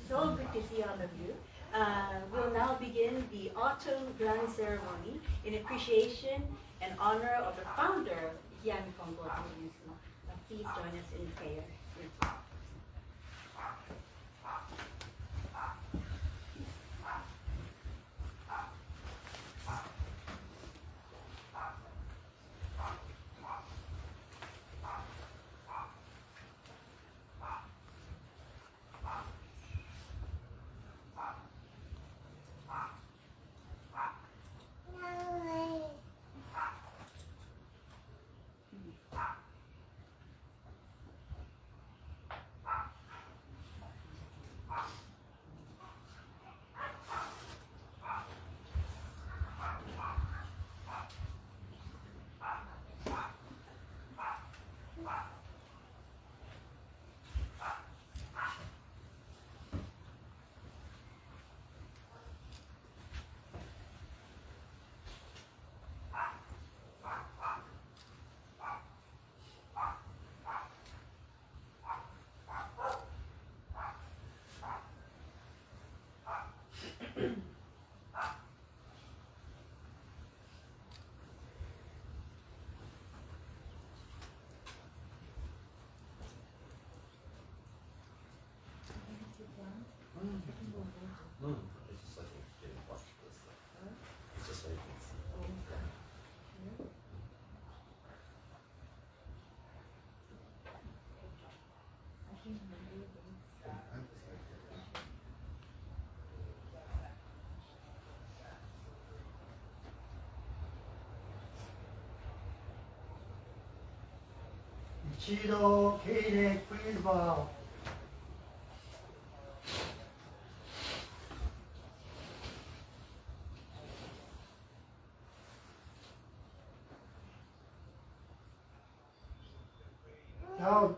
So good to see all of you. We'll now begin the autumn grand ceremony in appreciation and honor of the founder of Ikigami Konko Talks. Please join us in prayer. No, it's just like getting watched this stuff. It's just so you can see. Ichido, Keide, please bow. Now,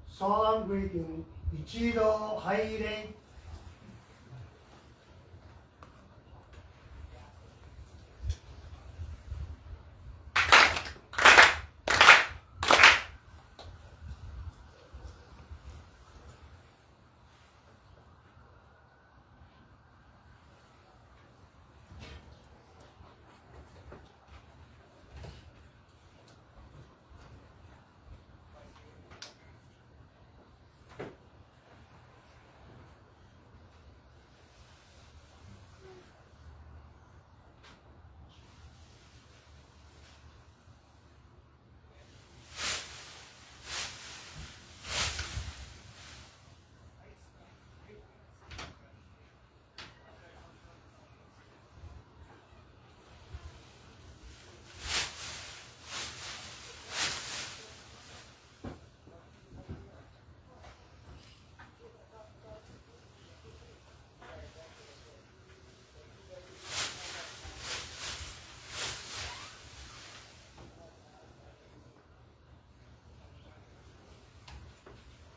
solemn greeting, Ichido, Haire.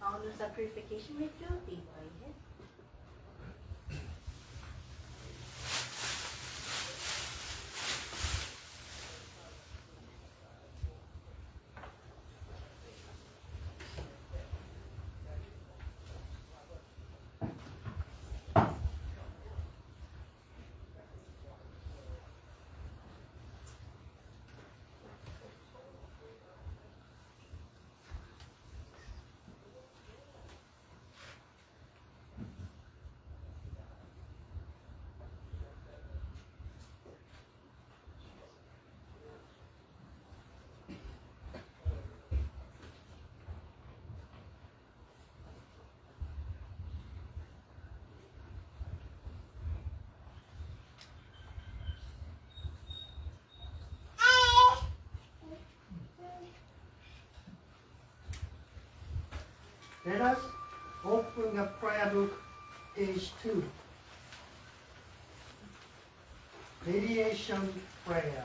I'll do some purification ritual. Please go ahead. Let us open the prayer book, page 2. Radiation prayer.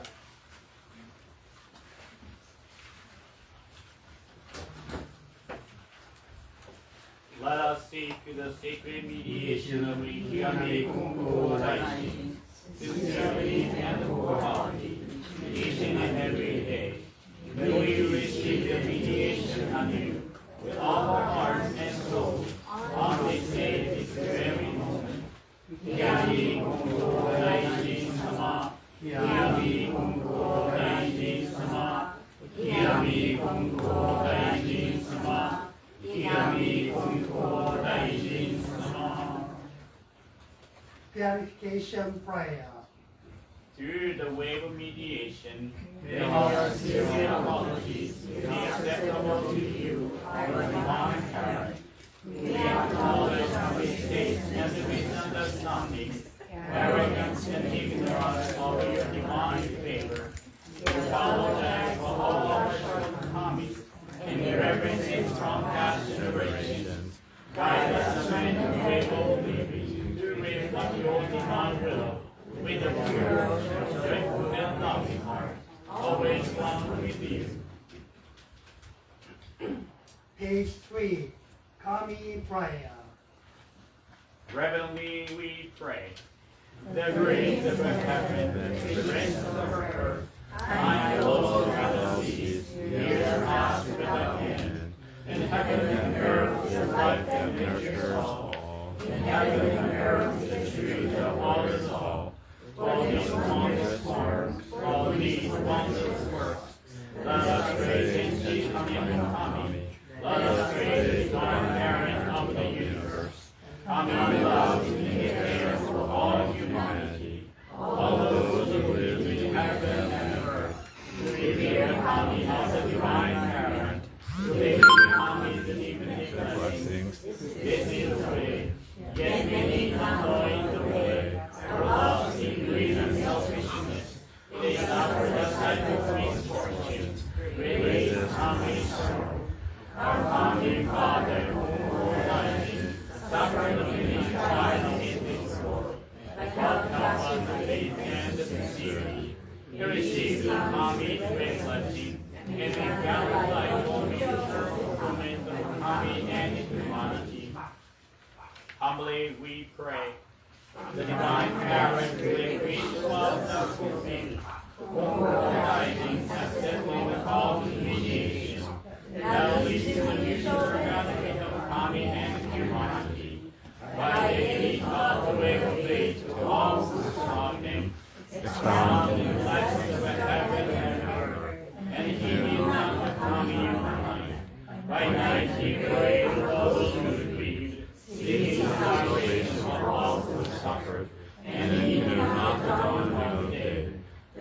Let us seek the sacred mediation of Ikigami Konko Daijin, sincerity and wholeheartedly, each and every day. May we receive the mediation anew, with all our hearts and souls, on this day, this very moment. Ikigami Konko Daijin Sama, Ikigami Konko Daijin Sama, Ikigami Konko Daijin Sama, Ikigami Konko Daijin Sama. Purification prayer. Through the wave of mediation, may our sincere apologies be acceptable to you, our divine parent. We acknowledge our mistakes and the misunderstandings, arrogance and ignorance of your divine favor. We apologize for all our shortcomings and we reverence from past generations. Guide us in the way of living to reflect your divine will. With a pure, joyful, and loving heart, always one with you. Page 3. Kami prayer. Reverently we pray. The grace of heaven, the grace of earth, mind close without cease, years pass without end. In heaven and earth is life that nurtures all. In heaven and earth is the truth that waters all. All these wondrous forms, all these wondrous works, let us praise His Ikigami. Let us praise the divine parent of the universe. Kami loves and cares for all humanity, all those who live in heaven and earth. To revere Kami as the divine parent, to live in Kami's infinite blessings. This is the way, yet many not knowing the way. Our lost in greed and selfishness, they suffer the cycle of misfortunes, great is Kami's sorrow. Our founding father, Konko Daijin, suffered the many trials in this world, but God help us the faith and the sincerity. He received the Kami's great blessing, and we found life for future fulfillment of Kami and humanity. Humbly we pray. The divine parent to increase the love of fulfillment. Konko Daijin has settled the call to mediation. That leads to the mutual benefit of Kami and humanity. By daily taught the way of faith to all who sought Him, expound in the lessons of heaven and earth, and He did not the Kami unite. By night He prayed for those who grieved, seeking the salvation of all who suffered, and He knew not the dawn of the day.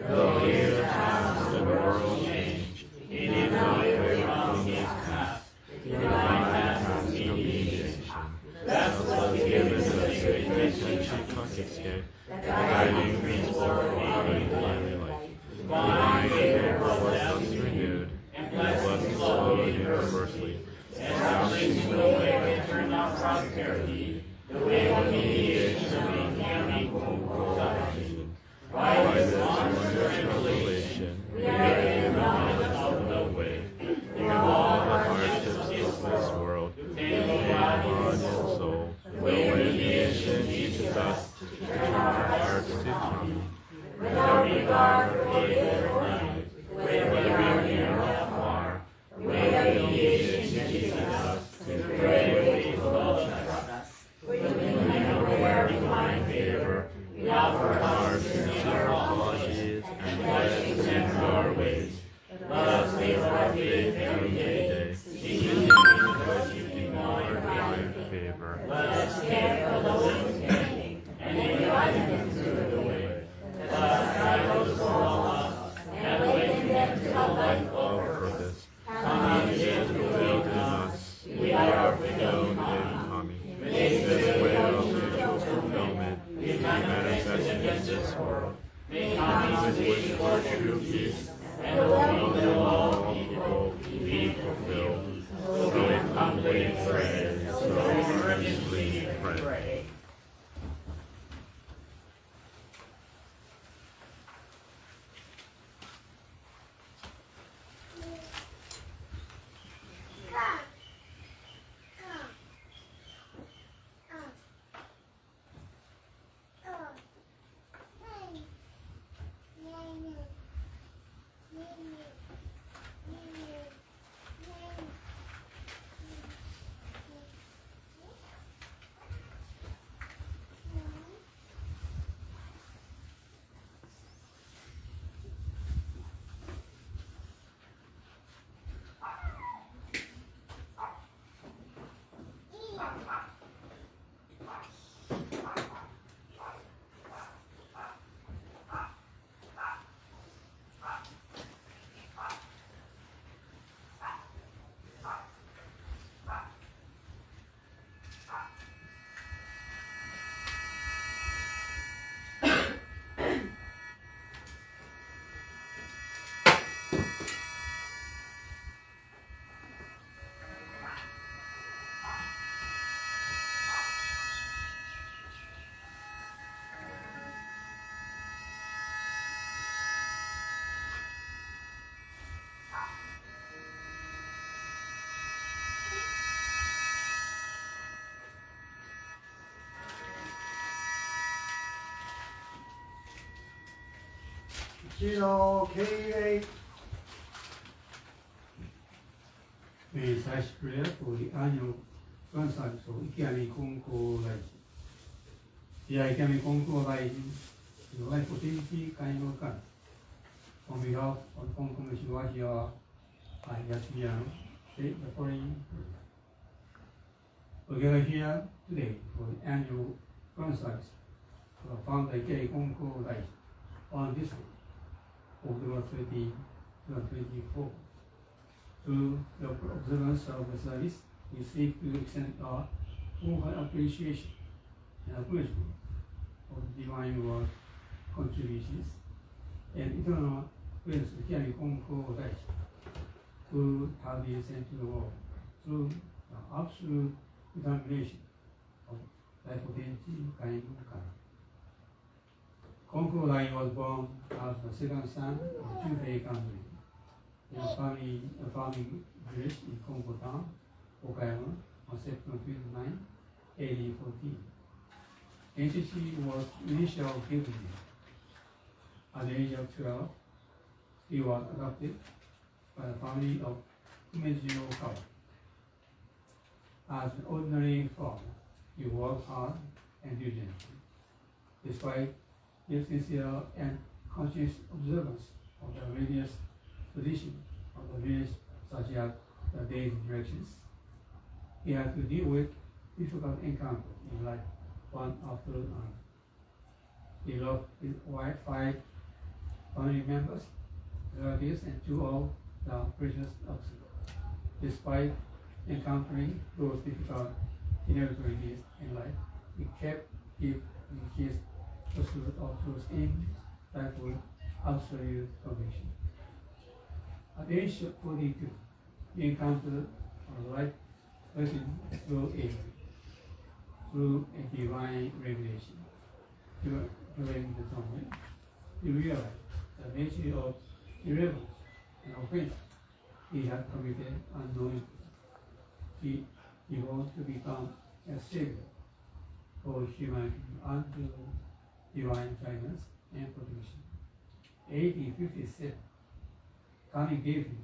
Though years passed, the world changed. He did not waver from His past. The divine path of mediation. That's what given the sacred mission, the guiding principle for living life. Divine favor was thus renewed, and blessings flowed universally, establishing the way of eternal prosperity, the way of mediation of Ikigami Konko Talks. By this honor and revelation, we are in knowledge of the way. Through all the hardships of this world, to tame the body and soul, the way of mediation teaches us to turn our hearts to Kami. Without regard for day or night, whether we are near or far, the way of mediation teaches us to pray with love and trust. For you and aware of divine favor, we offer our sincere apologies and blessings in our ways. Let us live our faith every day, seeking Him because you deny divine favor. Let us care for those standing and invite them through the way. Let us guide those who are lost and awaken them to the life of purpose. Kami is revealed in us. We are fulfilled in Kami. May this way of spiritual fulfillment be manifested in this world. May Kami's wish for true peace and the well-being of all people be fulfilled. So we humbly pray, so earnestly pray. K8. May such prayer for the annual grand service of Ikigami Konko Daijin. Dear Ikigami Konko Daijin, the life potency kind of God. On behalf of Konko Meshiwajia, I Yasumiano, state the following prayer. We gather here today for the annual grand service for the founder Ikigami Konko Daijin on this day, October 13, 2024. Through the observance of the service, we seek to extend our full appreciation and acknowledgement of the divine work contributions and eternal friends of Ikigami Konko Daijin, who have been sent to the world through the absolute determination of life potency kind of God. Konko Daijin was born as the second son of Jitsui family. In a farming village in Konko Town, Okayama, on September 29, 1814. Jitsui was initial given. At the age of 12, he was adopted by the family of Komete. As an ordinary farmer, he worked hard and diligently. Despite his sincere and conscious observance of the various traditions of the village, such as the Daijin directions, he had to deal with difficult encounters in life, one after another. He lost his wife, 5 family members, relatives, and 2 of the precious oxen. Despite encountering those difficult inevitabilities in life, he kept in his pursuit of truth in that with absolute conviction. At the age of 42, he encountered a life lesson through a divine revelation. During the tournament, he realized the nature of irreverence and offense he had committed unknowingly. He evolved to become a savior for humanity under divine guidance and protection. 1857, Kami gave him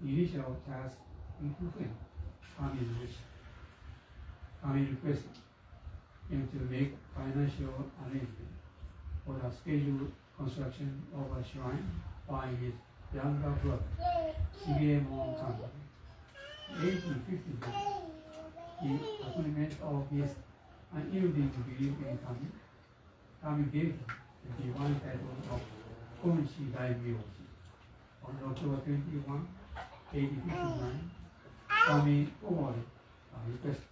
the initial task in fulfilling Kami's wish. Kami requested him to make financial arrangements for the scheduled construction of a shrine by his younger brother, Shigemo Kami. In 1859, the accompaniment of his unyielding belief in Kami, Kami gave him the divine title of Koichi Konko. On October 21, 1859, Kami formally requested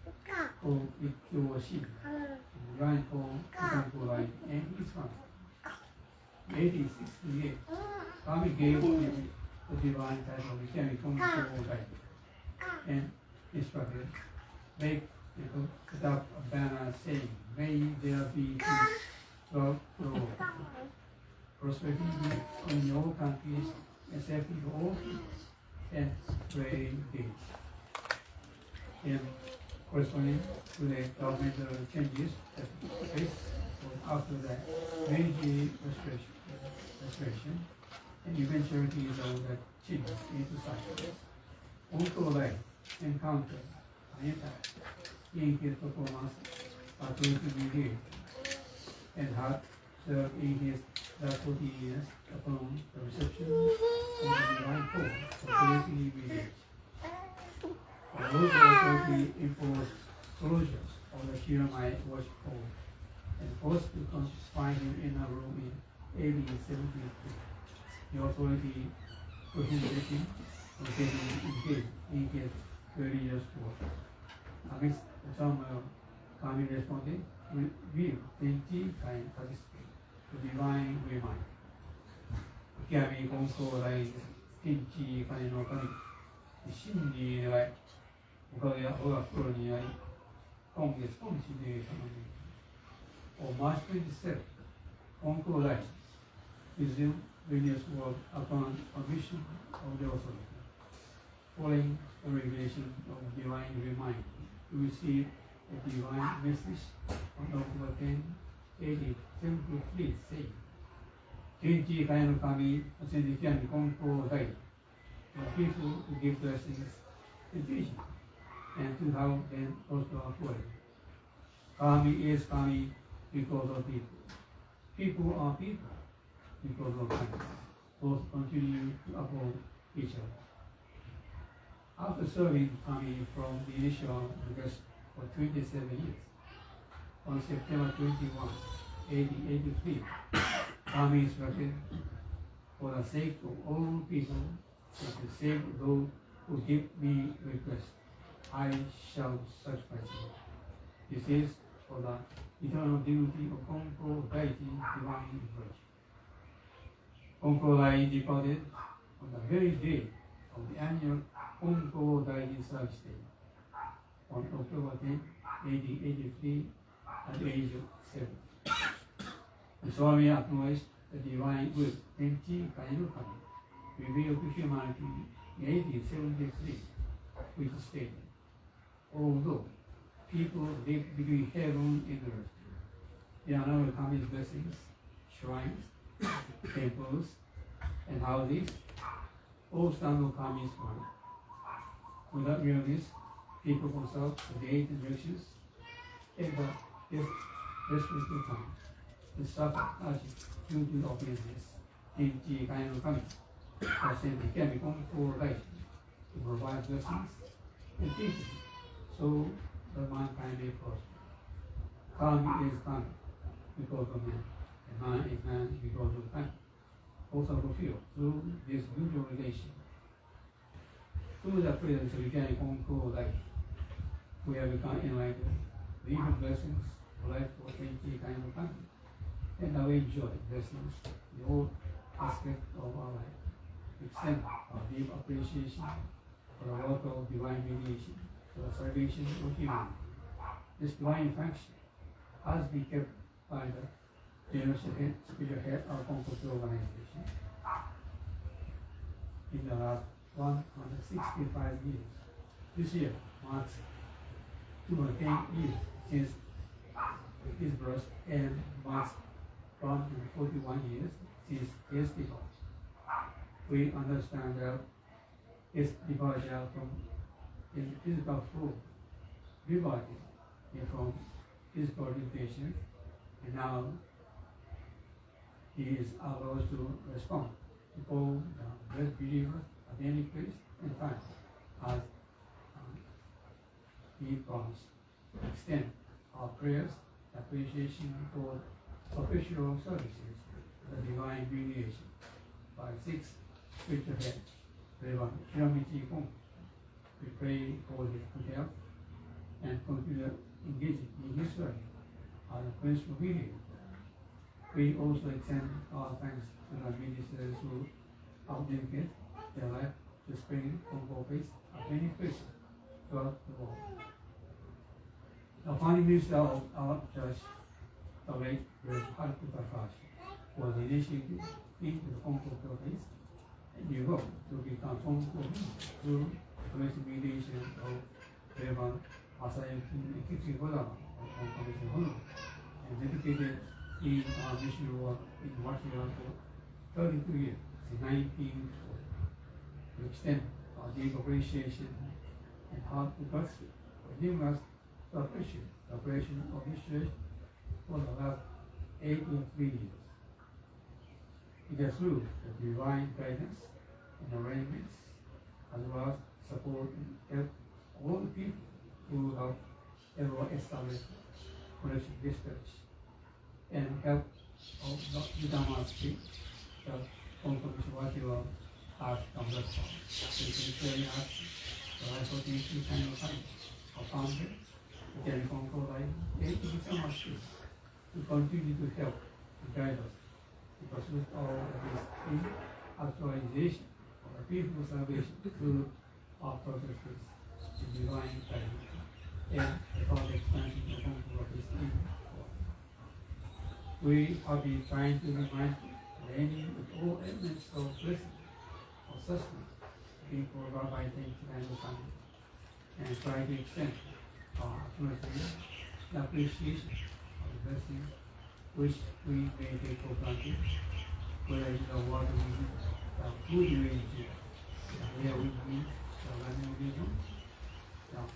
for Ikigami, the divine Konko Line, and his family. In 1868, Kami gave him the divine title of Ikigami Konko Line and instructed, put up a banner saying, "May there be peace throughout the world, prosperity in all countries, and safety for all people, and praying days." And corresponding to the governmental changes that took place after the Meiji restoration and eventualities of the changes in society, Konko Line encountered an impact in his performance accordingly and had served in his quotidians upon the reception of the divine call for policy village. Although the authority imposed closures of the Kiromai worship hall and forced to confine him in a room in 1873, the authority prohibited him from taking engaged in his religious work. Amidst the turmoil, Kami responded with will, dainty, and participate to divine reminder. Ikigami Konko Daijin天地金の神真に願いおかげや我が心にあり今月今日で様に On March 27, Konko Daijin resumed religious work upon permission of the authority. Following the revelation of divine reminder, we received a divine message on October 10, 1873 saying, Koichi Konko Talks, the people who give blessings and teaching, and to help them also avoid. Kami is Kami because of people. People are people because of kindness. Both continue to uphold each other. After serving Kami from the initial request for 27 years, on September 21, 1883, Kami instructed, for the sake of all people, for the sake of those who give me request, I shall sacrifice it. This is for the eternal dignity of Konko Daijin divine virtue. Konko Daijin departed on the very day of the annual Konko Daijin service day, on October 10, 1883, at the age of 7. The Swami acknowledged the divine will, Tenchi Kainukami, revealed to humanity in 1873, which stated, although people live between heaven and earth, there are no Kami's blessings, shrines, temples, and houses, all stand on Kami's ground. Without realities, people consult the days and directions, and the desperate time, the suffer hardship due to offenses, Tenchi Kainukami, has sent Ikigami Konko Talks to provide blessings and teaching, so that mankind may prosper. Kami is Kami because of man, and man is man because of Kami. Both are fulfilled through this mutual relation. Through the presence of Ikigami Konko Talks, we have become enlightened, the evil blessings of life for Tenchi Kainukami, and now we enjoy blessings in all aspects of our life. Extend our deep appreciation for the work of divine mediation for the salvation of humanity. This divine function has been kept by the general spiritual head of Konko organization in the last 165 years. This year marks 210 years since his birth and marks 141 years since his departure. We understand that his departure from his physical form, revived from physical limitation, and now he is allowed to respond to all the blessed believers at any place and time as he promised. Extend our prayers, appreciation for official services, the divine mediation by 6 spiritual heads, Reverend Koichi Konko. We pray for his good health and continue engaging in his work as a principal mediator. We also extend our thanks to the ministers who have dedicated their life to spreading Konko faith at many places throughout the world. The founding minister of our church, the late Reverend Takashi, was initiated into the Konko faith and Europe to become Konko through the mediation of Reverend Thyself and Ikigami of Konko Sama, and dedicated in our mission work in Montreal for 32 years, since 1940, to extend our deep appreciation and heart to God for giving us to appreciate the operation of this church for the last 83 years. It is through the divine guidance and arrangements, as well as support and help all the people who have ever established connection with this church, and help of the Dhamma speak, the Konko Mishawati has come thus far. We sincerely ask the life of the Ikigami, our founder, Ikigami Konko Talks, to continue to help and guide us to pursue all of this actualization of the people's salvation through our purposes in divine guidance and the further expansion of Konko in the world. We have been trying to remind the enemy of all elements of blessing or sustenance being provided by the Ikigami, and try to extend our acknowledgement and appreciation of the blessings which we may take for granted, whether it's the water we use, the food we eat, the air we breathe, the land we live on,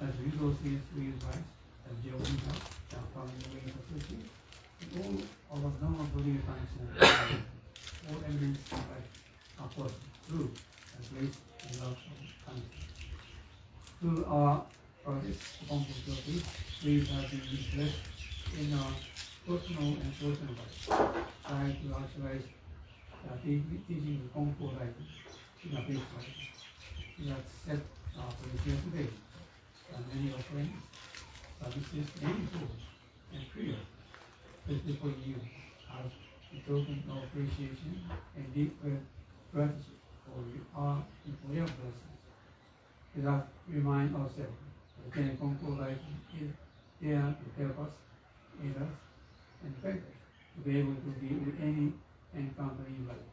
as resources we utilize, the job we have, the family we associate, all of normal body functions, all evidence like a person, through the grace and love of country. Through our projects, Konko Talks, we have been blessed in our personal and social life, trying to actualize teaching the Konko life in a base life. We have set for the here today, many offerings, services, and tools, and prayer, especially for you, as a token of appreciation and deep gratitude for your blessings. We have to remind ourselves that the Konko life is there to help us, aid us, and guide us to be able to deal with any encounter in life.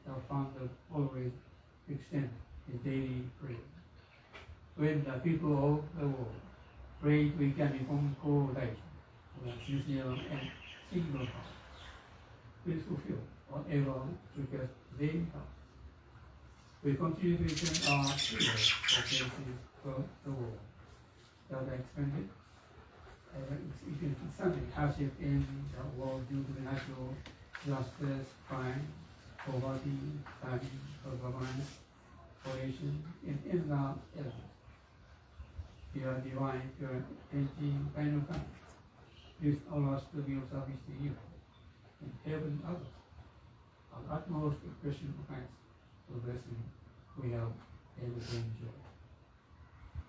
Our founder always extend his daily prayer. When the people of the world pray to Ikigami Konko Daijin with a sincere and single heart, please fulfill whatever request they have. We continue to extend our prayers for places for the world that are expanded. Something hardship in the world due to the natural disasters, crime, poverty, famine, governance, pollution, and in the elements. You are divine, pure, empty, kind of kind. Please allow us to be of service to you and helping others. Our utmost expression of thanks for the blessing we have able to enjoy.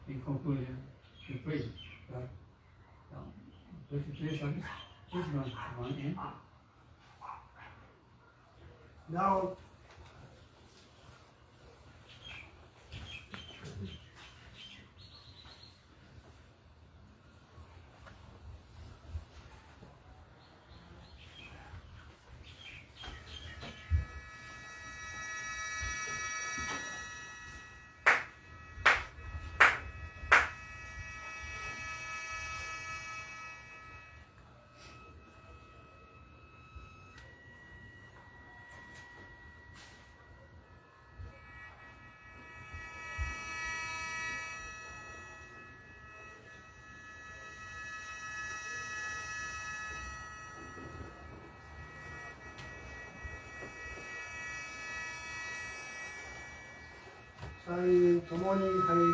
In conclusion, we pray that today's service is one end. Now,3人ともに拝礼。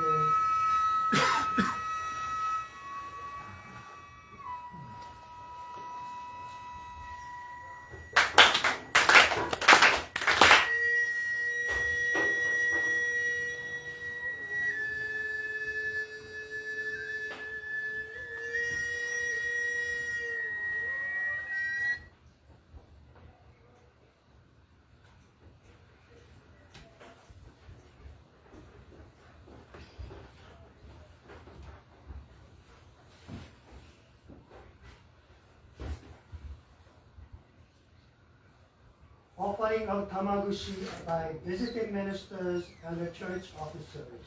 Offering of tamagushi by visiting ministers and the church officers.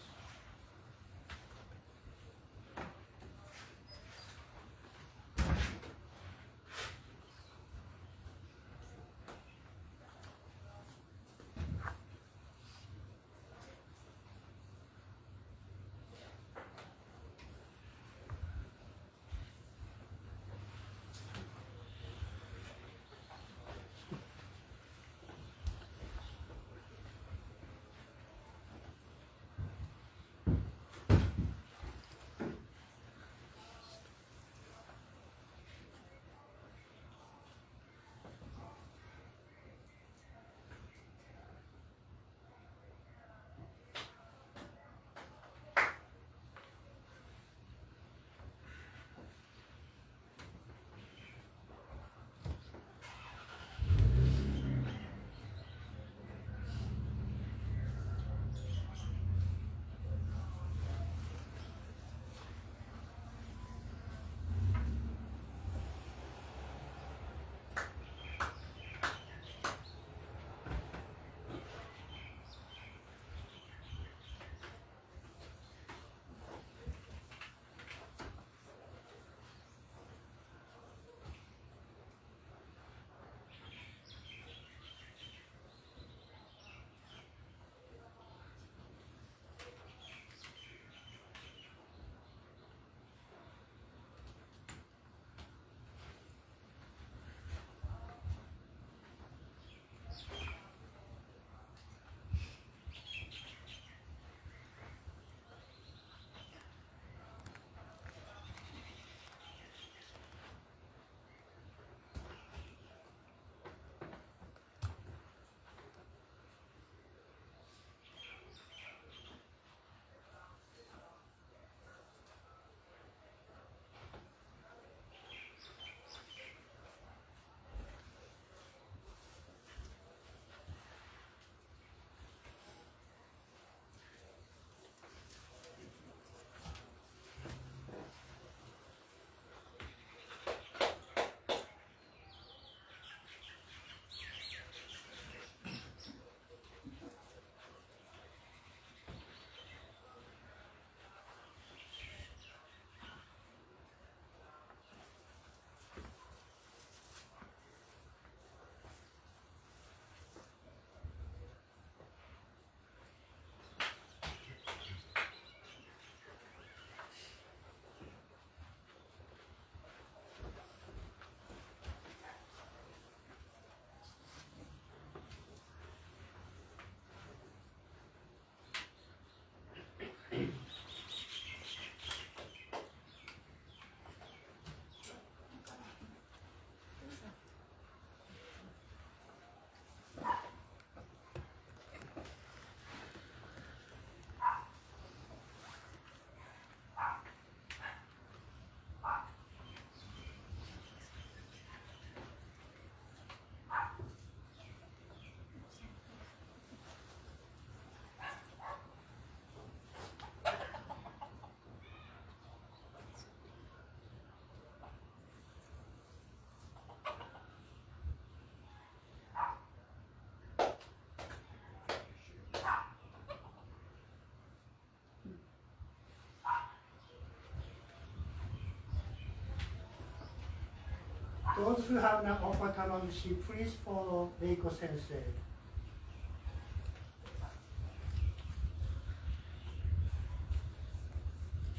Those who have not offered tamagushi, please follow Reiko Sensei.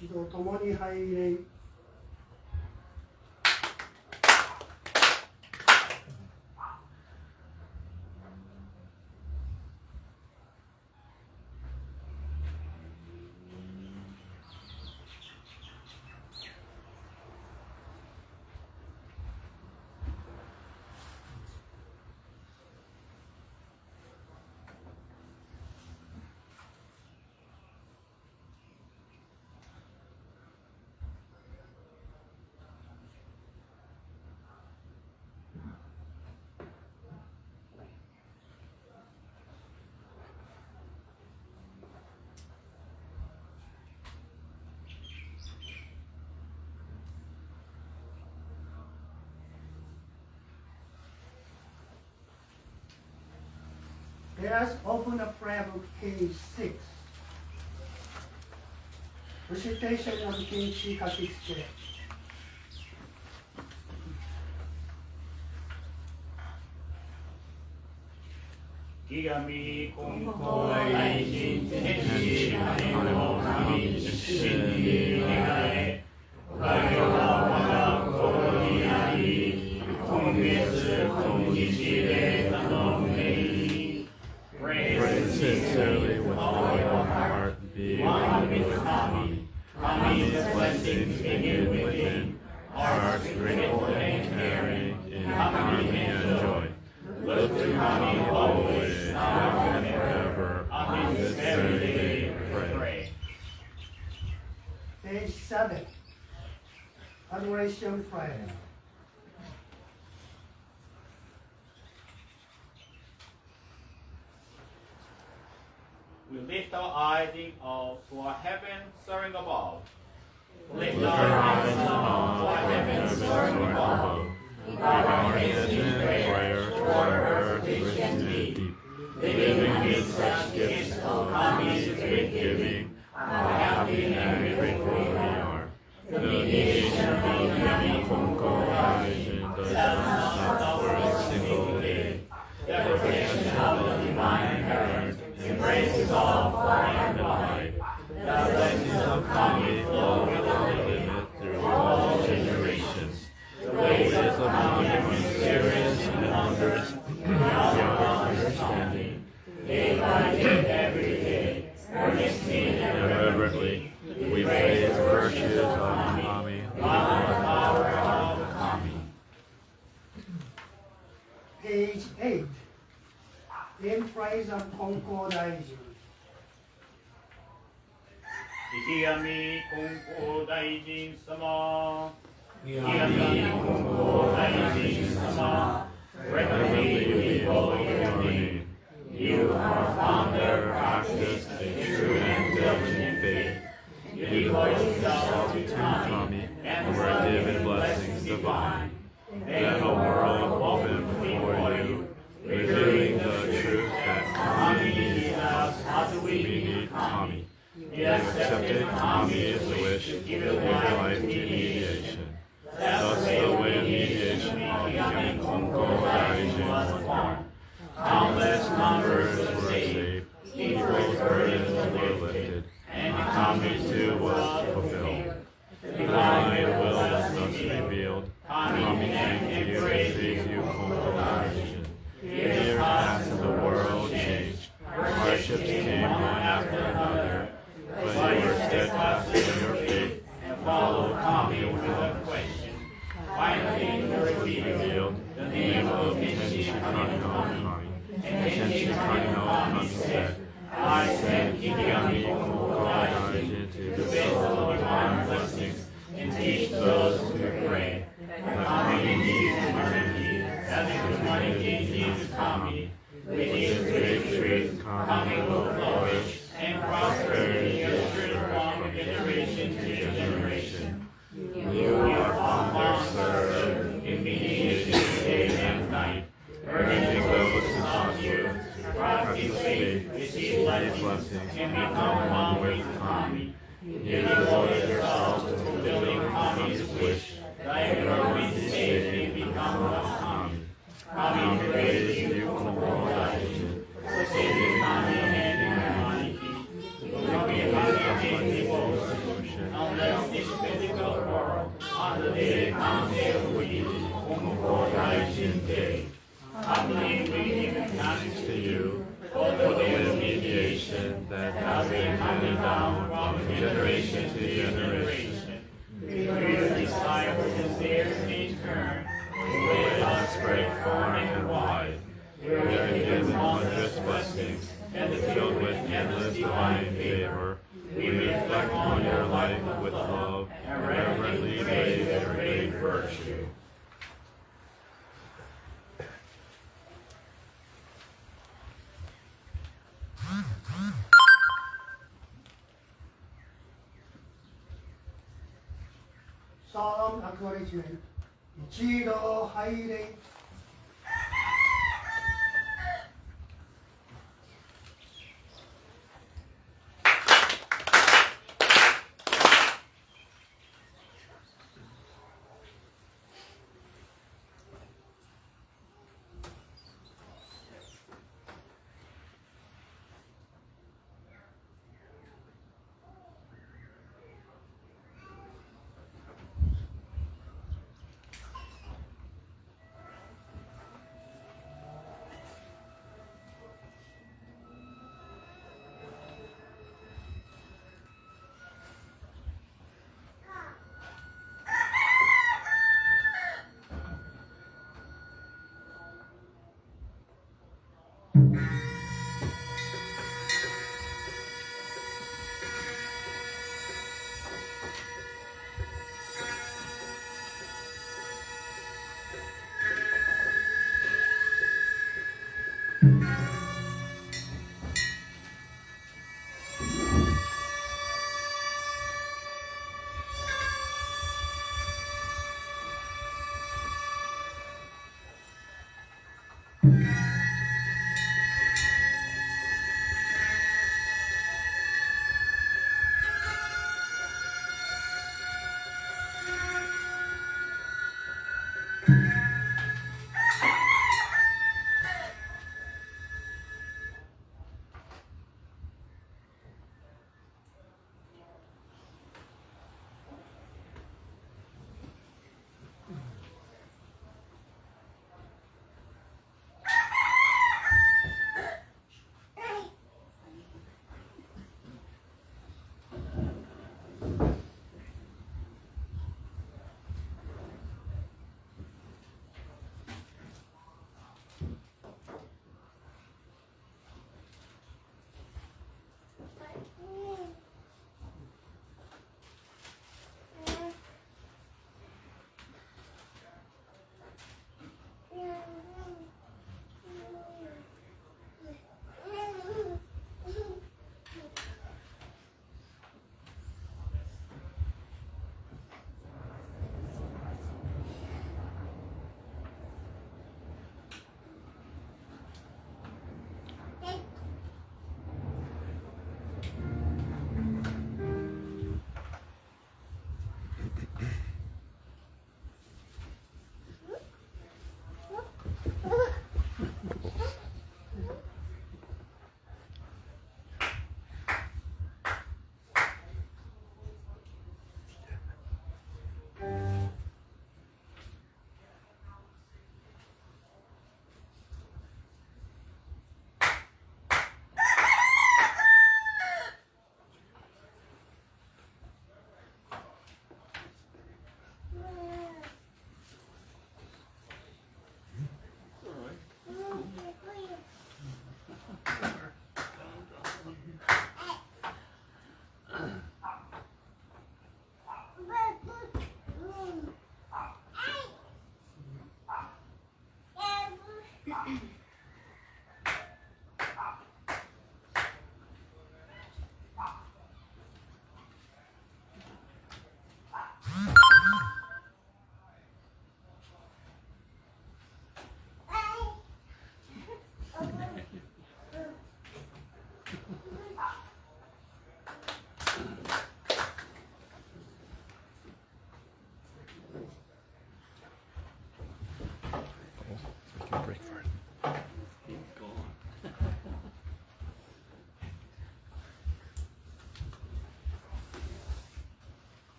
一同ともに拝礼。Let us open the prayer book, page 6. Recitation of Koichi Kakitsuke. 池上金光大臣天使金の神一心に願えおかげは我が心にあり今月今日で頼むべい Pray sincerely with all your heart be one with Kami Kami's blessings begin within hearts grateful and caring in Kami and joy Look to Kami always, now and forever, on this very day, pray. Page 7. Adoration prayer. We lift our eyes in awe to our heaven soaring above. Lift our eyes in awe to our heaven soaring above. Give our hands in prayer toward earth rich and deep. Living in such gifts of Kami's great giving, how happy and grateful we are. The mediation of Ikigami Konko Daijin does not stop for a single day. The perfection of the divine parent embraces all form and life. The blessings of Kami flow without limit through all generations. The ways of Kami are mysterious and wondrous beyond our understanding. Day by day, every day, earnestly and reverently, we praise the virtues of Kami, the power of Kami. Page 8. In praise of Konko Daijin. 池上金光大臣様池上金光大臣様 Reverently we call your name. You, our founder, practiced a true and diligent faith. You devoted yourself to Kami and were given blessings divine. Then a world opened before you, revealing the truth that Kami needs us as we need Kami. You accepted Kami's wish to give your life to mediation. Thus the way of mediation Ikigami Konko Daijin was born. Countless numbers were saved, people's burdens were lifted, and Kami too was fulfilled. The divine will is thus revealed. Kami thank you, praise you, Konko Daijin. Years passed and the world changed. Hardships came one after another, but you were steadfast in your faith and followed Kami without question. Finally, the revealed the name of Tenshi Kami. And Tenshi Kami said, I send Ikigami Konko Daijin to bestow divine blessings and teach those who pray. The Kami needs humanity, as humanity needs Kami. With his great truth, Kami will flourish, and prosperity is driven from generation to generation. You are founder, serve, in mediation day and night, urging those who sought you, practice faith, receive blessings, and become one with Kami. You devoted yourself to fulfilling Kami's wish, that everyone may become humbly we give thanks to you for for the way of mediation that has been handed down from generation to generation. We your disciples and theirs in turn, The way has spread far and wide. We are given wondrous blessings and filled with endless divine favor. We reflect on your life with love and reverently praise your great virtue. Solemn acknowledgement. Ichido haire.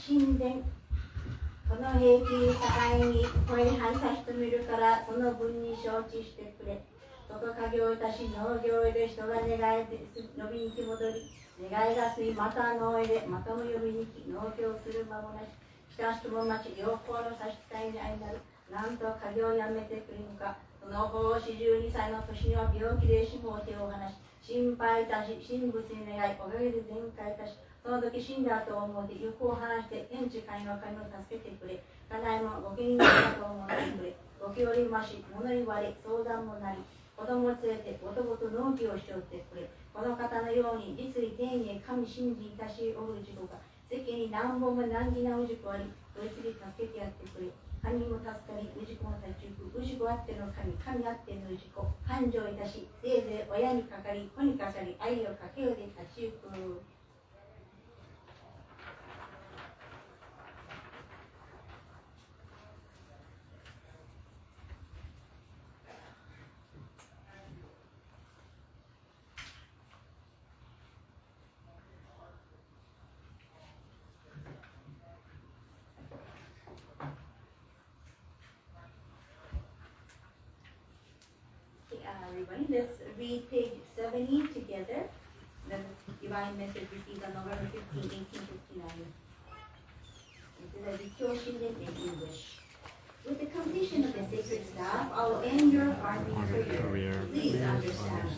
神殿この平均境にこれに反射してみるからその分に承知してくれ。外家業いたし農業で人が願いで伸びにき戻り、願いがすいまた農へでまたも呼びにき農業する間もなし。しかしとも待ち良好の差し支えに相なる。なんと家業をやめてくれぬか。その方42歳の年には病気で死亡手を離し、心配いたし神仏に願いおかげで全開いたし、その時死んだと思うて行方を離して天地界の神を助けてくれ。家内もご気に入ったと思ってくれ。ご気折りまし物言われ相談もなり、子供を連れてごとごと農業をしておってくれ。この方のように実利丁寧神信じいたしおる事故が世間に何本も難儀な氏子あり、どいつに助けてやってくれ。神も助かり、氏子も立ち行く。氏子あっての神、神あっての氏子。繁盛いたし、せいぜい親にかかり、子にかかり、愛をかけようで立ち行く。Everybody, let's read page 70 together. The Divine Message received on November 15, 1859. This is a Rikyo Shinden in English. With the completion of the sacred staff, I will end your farming career. Please understand.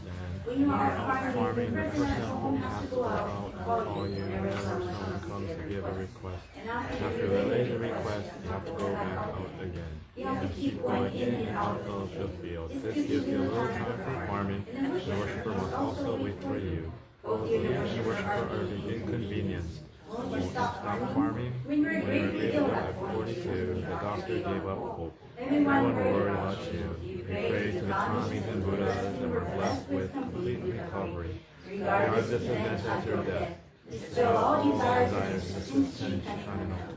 When you are farming, the person at home has to go out and call you whenever someone comes to give a request. And after you relay the request, you have to go back out again. You have to keep going in and out of the field. This gives you a little time for farming. The worshiper must also wait for you. Both you and the worshiper are being inconvenienced. When you stop farming, when you were at 42, the doctor gave up hope. Everyone worried about you. You prayed to the Kamis and Buddhas and were blessed with complete recovery. Regardless of this event after death, still all desires to shine on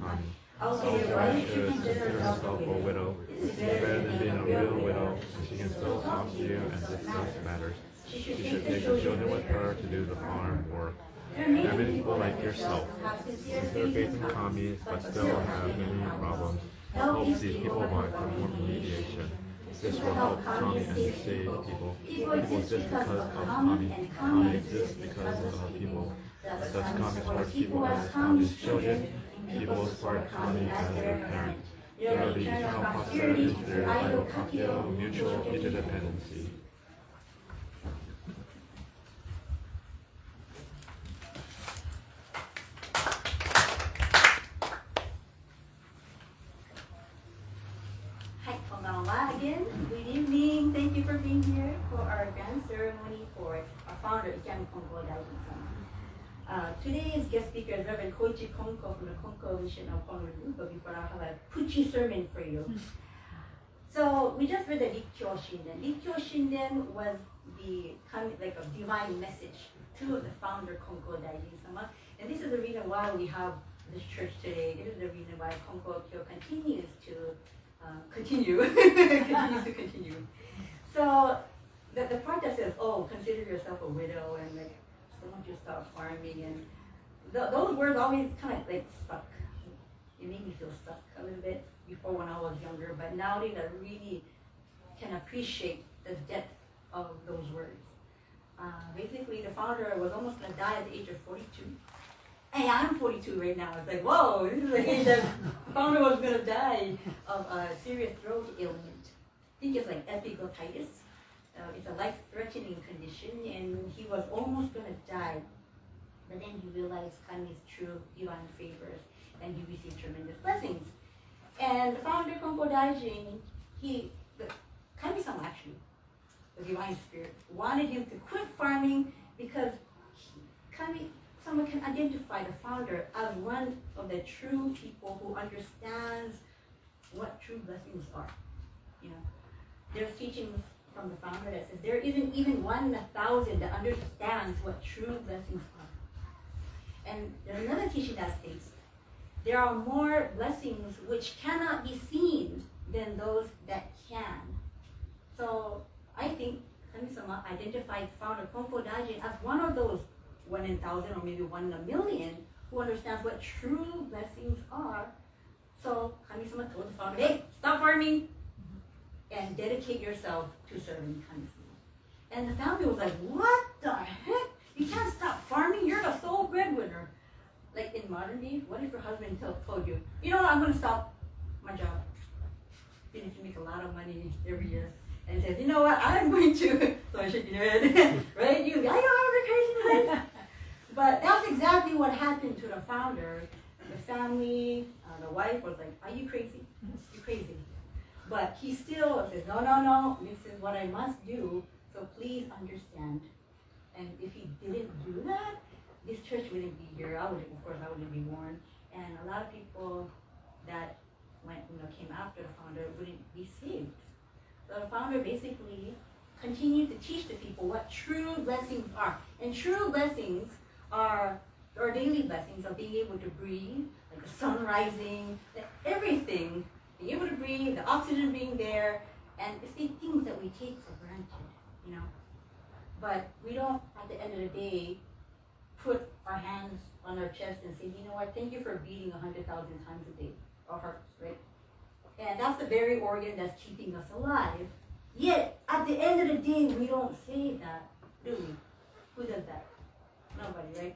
Kami. Also, your wife should consider herself a widow. It's better than being a real widow. She can still talk to you and discuss matters. She should take the children with her to do the farm work. There are many people like yourself, sincere faith in Kami, but still have many problems. Help these people by performing mediation. This will help Kami and save people. People exist because of Kami. Kami exists because of people. Thus Kami supports people as Kami's children. People support Kami as their parents. There will be eternal prosperity through Ayo mutual interdependency. Again, good evening. Thank you for being here for our grand ceremony for our founder, Ikigami Konko Daijin-sama. Today's guest speaker is Reverend Koichi Konko from the Konko Mission of Honolulu, but before I have a puchi sermon for you. So we just read the Rikyo Shinden. Rikyo Shinden was the kind of like a divine message to the founder Konko Daijin-sama, and this is the reason why we have this church today. This is the reason why Konko Kyo continues to continue. So the part that says, oh, consider yourself a widow and like, so don't you start farming, and those words always kind of like stuck. It made me feel stuck a little bit before when I was younger, but nowadays I really can appreciate the depth of those words. Basically, the founder was almost going to die at the age of 42. Hey, I'm 42 right now. It's like, whoa, this is the age that the founder was going to die of a serious throat ailment. I think it's like epiglottitis. It's a life-threatening condition, and he was almost going to die. But then he realized Kami's true divine favors, and he received tremendous blessings. And the founder, Konko Daijin, Kami-sama actually, the divine spirit, wanted him to quit farming because someone can identify the founder as one of the true people who understands what true blessings are. You know, there's teachings from the founder that says there isn't even 1 in 1,000 that understands what true blessings are. And there's another teaching that states there are more blessings which cannot be seen than those that can. So I think Kami-sama identified founder Konko Daijin as one of those 1 in 1,000 or maybe 1 in 1,000,000 who understands what true blessings are. So Kami-sama told the founder, hey, stop farming and dedicate yourself to serving Kami-sama. And the family was like, what the heck? You can't stop farming? You're the sole breadwinner. Like in modern day, what if your husband told you, you know what, I'm going to stop my job. Then you can make a lot of money every year. And says, you know what, I'm going to, so I shaking your head, right? You, I know I'm crazy, right? But that's exactly what happened to the founder. The family, the wife was like, are you crazy? You're crazy. But he still says, no, this is what I must do, so please understand. And if he didn't do that, this church wouldn't be here. I wouldn't be born. And a lot of people that came after the founder wouldn't be saved. So the founder basically continued to teach the people what true blessings are. And true blessings are our daily blessings of being able to breathe, like the sun rising, everything, being able to breathe, the oxygen being there, and it's the things that we take for granted, But we don't, at the end of the day, put our hands on our chest and say, you know what, thank you for beating 100,000 times a day, our hearts, right? And that's the very organ that's keeping us alive. Yet, at the end of the day, we don't say that, do we? Who does that? Nobody, right?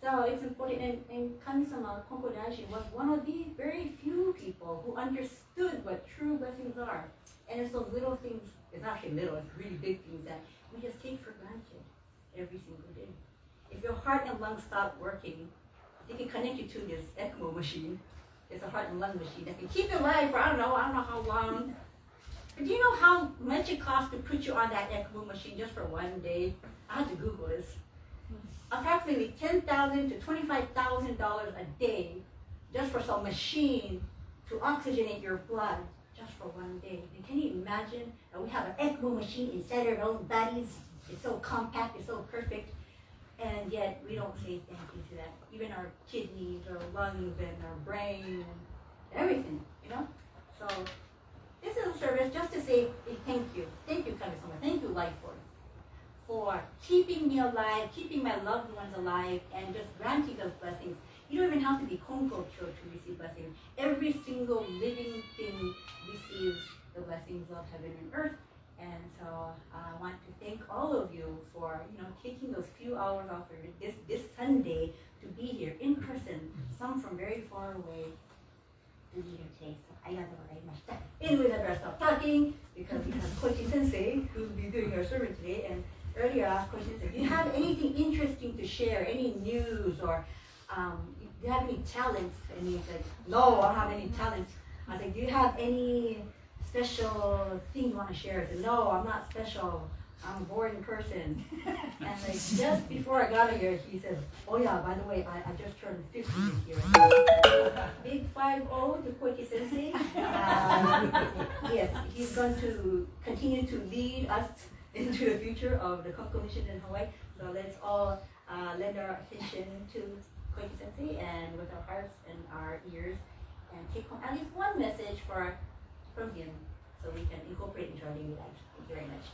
So it's important, and Kami-sama, Konko Daijin, was one of the very few people who understood what true blessings are. And it's those little things, it's not actually little, it's really big things that we just take for granted every single day. If your heart and lungs stop working, they can connect you to this ECMO machine. It's a heart and lung machine that can keep you alive for I don't know how long. But do you know how much it costs to put you on that ECMO machine just for one day? I had to Google this. Approximately $10,000 to $25,000 a day just for some machine to oxygenate your blood just for one day. And can you imagine that we have an ECMO machine inside our own bodies? It's so compact, it's so perfect, and yet we don't say thank you to that. Even our kidneys, our lungs, and our brain, and everything, So this is a service just to say thank you. Thank you, Kami-sama. Thank you, Life Force, for keeping me alive, keeping my loved ones alive, and just granting those blessings. You don't even have to be Konko to receive blessings. Every single living thing receives the blessings of heaven and earth. And so I want to thank all of you for taking those few hours off of this Sunday to be here in person. Some from very far away to be here today. So arigatou gozaimashita. Anyways, I better stop talking because we have Koichi Sensei who will be doing our sermon today. And earlier I asked Koichi Sensei, do you have anything interesting to share? Any news or do you have any talents? And he's like, no, I don't have any talents. I was like, do you have any special thing you want to share? I said, no, I'm not special. I'm a boring person. And like just before I got here, he said, oh yeah, by the way, I just turned 50 this year. Big 5-0 to Koichi Sensei. Yes, he's going to continue to lead us into the future of the Konko mission in Hawaii. So let's all lend our attention to Koichi Sensei and with our hearts and our ears and take home at least one message from him so we can incorporate into our daily lives. Thank you very much.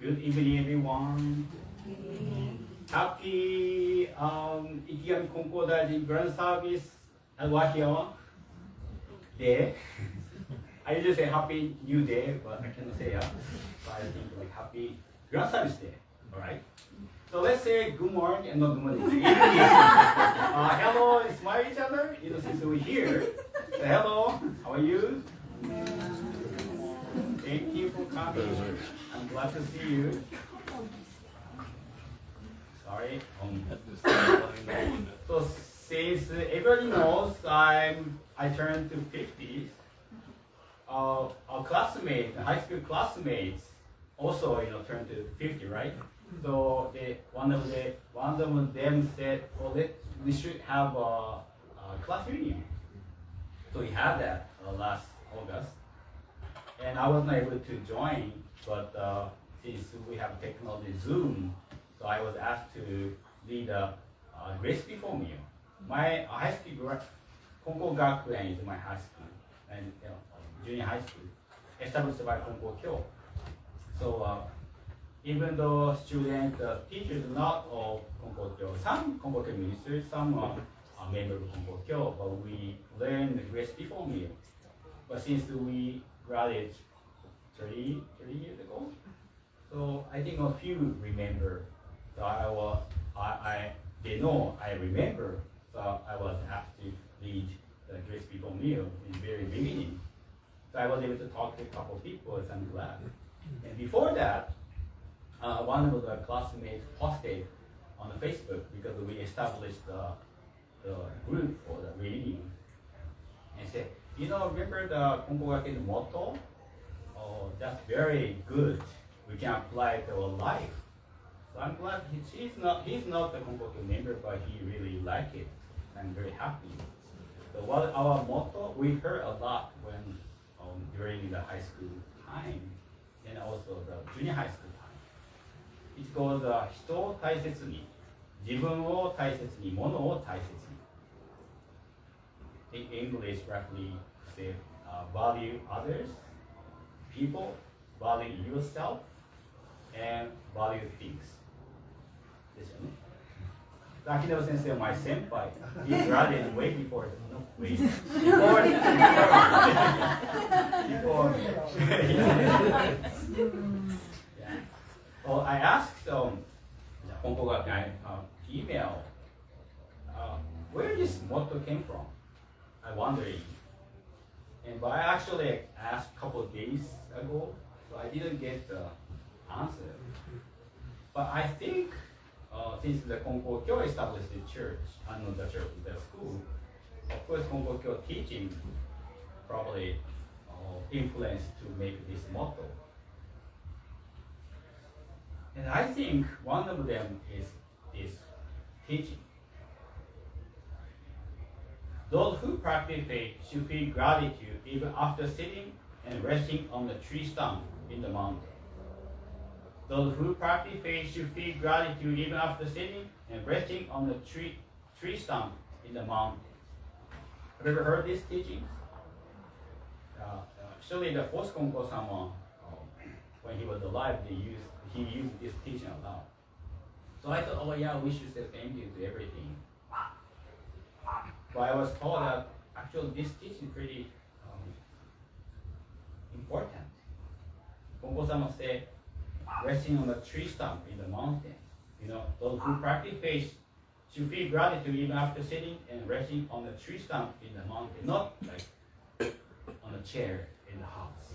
Good evening, everyone. Happy Ikigami Konko Daijin Grand Service at Wahio Day. I usually say Happy New Day, but I cannot say that. So I think like Happy Grand Service Day. Alright? So let's say good morning and not good morning. Hello, smile each other. You know, since we're here. So hello, how are you? Thank you for coming. I'm glad to see you. Sorry. So since everybody knows I turned to 50, our classmates, high school classmates, also turned to 50, right? So one of them said, "Well, we should have a class reunion." So we had that last August, and I was not able to join, but since we have technology Zoom, so I was asked to lead a recipe for meal. My high school, Konko Gakuen is my high school, and junior high school, established by Konko Kyo. So even though students, teachers not all Konko Kyo, some Konko Kyo ministers, some are members of Konko Kyo, but we learned the recipe for meal. But since we graduated 30 years ago, so I think a few remember. So they know I remember. So I was asked to lead the recipe for meal in the very beginning. So I was able to talk to a couple of people, so I'm glad. And before that, one of the classmates posted on the Facebook because we established the group for the reunion and said, remember the Konko Gakuen motto? Oh, that's very good. We can apply it to our life. So I'm glad he's not the Konko Gakuen member, but he really liked it. I'm very happy. So what our motto, we heard a lot when during the high school time and also the junior high school time. It goes 人を大切に、自分を大切に、物を大切に。In English, roughly say value others, people, value yourself, and value things. ですよね。Edna Sensei, my senpai, he graduated way before, before. Yeah. Well, I asked Konko Gakuen email where this motto came from. I'm wondering. But I actually asked a couple of days ago, so I didn't get the answer. But I think since the Konko Kyo established the church, not the church, the school, of course Konko Kyo teaching probably influenced to make this motto. And I think one of them is teaching. Those who practice faith should feel gratitude even after sitting and resting on the tree stump in the mountain. Those who practice faith should feel gratitude even after sitting and resting on the tree stump in the mountain. Have you ever heard these teachings? Actually, the first Konko Sama, when he was alive, he used this teaching a lot. So I thought, oh yeah, we should say thank you to everything. But I was told that actually this teaching is pretty important. Konko Sama said, resting on a tree stump in the mountain. Those who practice faith should feel gratitude even after sitting and resting on the tree stump in the mountain, not like on a chair in the house.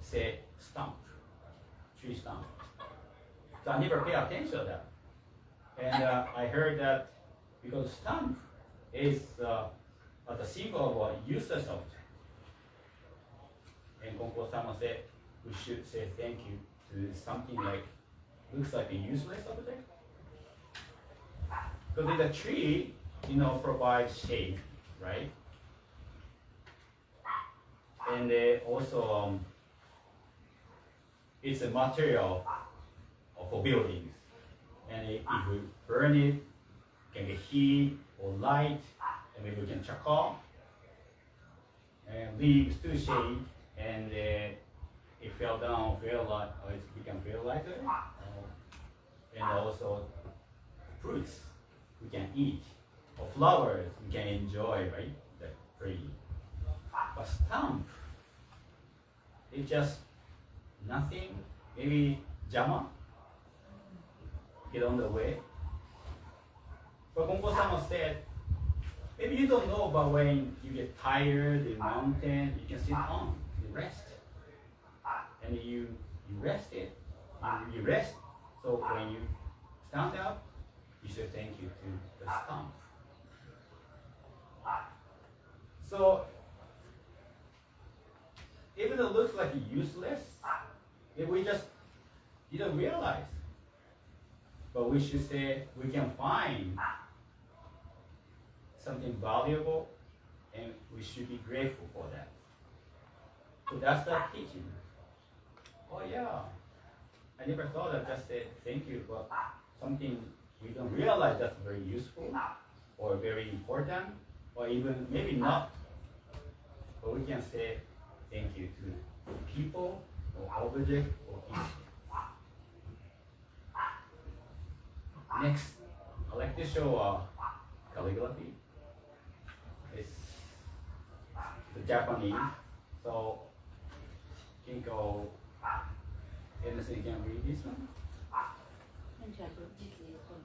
Say stump, tree stump. So I never pay attention to that. And I heard that because stump is the symbol of a useless object. And Konko Sama said we should say thank you to something like, looks like a useless object. Because the tree, provides shade, right? And also, it's a material for buildings. And if we burn it, can get heat or light, and maybe we can charcoal and leaves to shade, and it fell down, feel like, or it become feel lighter. And also fruits we can eat, or flowers we can enjoy, right? The tree. But stump, it's just nothing, maybe jama, get on the way. But Konko Sama said, maybe you don't know, but when you get tired in mountain, you can sit on, you rest. And you rest it, you rest. So when you stand up, you should thank you to the stump. So even though it looks like useless, if we just didn't realize, but we should say we can find something valuable and we should be grateful for that. So that's the teaching. Oh yeah, I never thought of just say thank you, but something we don't realize that's very useful or very important, or even maybe not. But we can say thank you to people or object or anything. Next, I'd like to show calligraphy. It's the Japanese. So, Konko, Edna Sensei can read this one.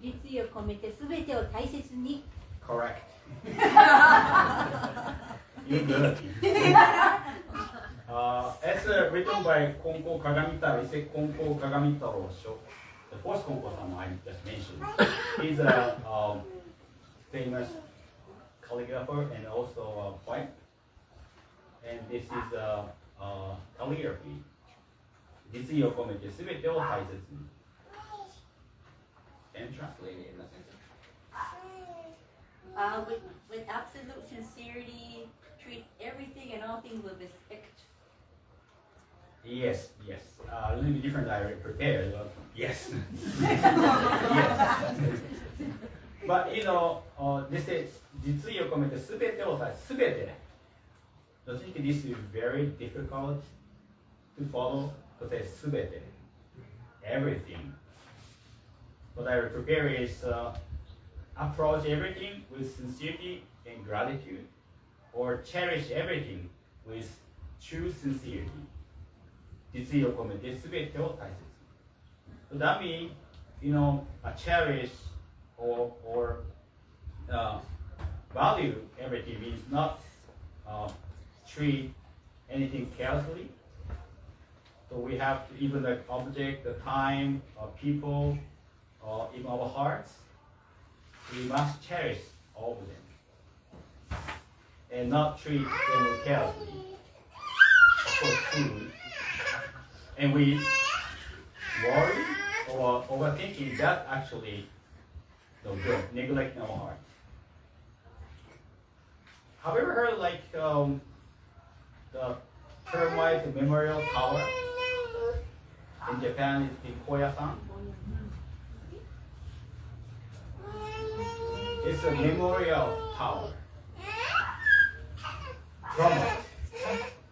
実意を込めて全てを大切に Correct. You're good. It's written by Konko Kagamita. It's a Konko Kagamita show. The first Konko Sama I just mentioned. He's a famous calligrapher and also a poet. And this is calligraphy. 実意を込めて全てを大切に。And translated in a sense. With absolute sincerity, treat everything and all things with respect. Yes, yes. A little bit different I prepared, but yes. Yes. But you know, this is 実意を込めて全てを全て。Don't you think this is very difficult to follow? To say 全て. Everything. What I prepare is approach everything with sincerity and gratitude, or cherish everything with true sincerity. 実意を込めて全てを大切に。So that means, you know, cherish or value everything means not treat anything carelessly. So we have to, even the object, the time, people, in our hearts, we must cherish all of them and not treat them carelessly. For food, and we worry or overthinking, that actually no good, neglecting our heart. Have you ever heard like the termite memorial tower in Japan? It's in Koyasan. It's a memorial tower. Termite.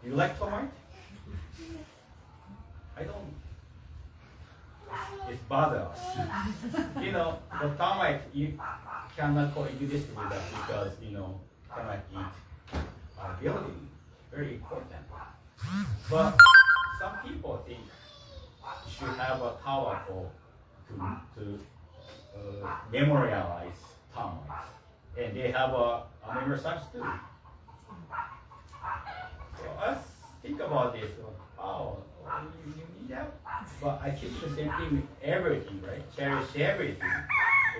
You like termite? I don't. It bothers us. You know, the termite, you cannot coexist with us because, you know, termite eat our building. Very important. But some people think you should have a tower to memorialize termites. And they have a memorial sites too. So let's think about this. Oh, you need that? But I keep the same thing with everything, right? Cherish everything.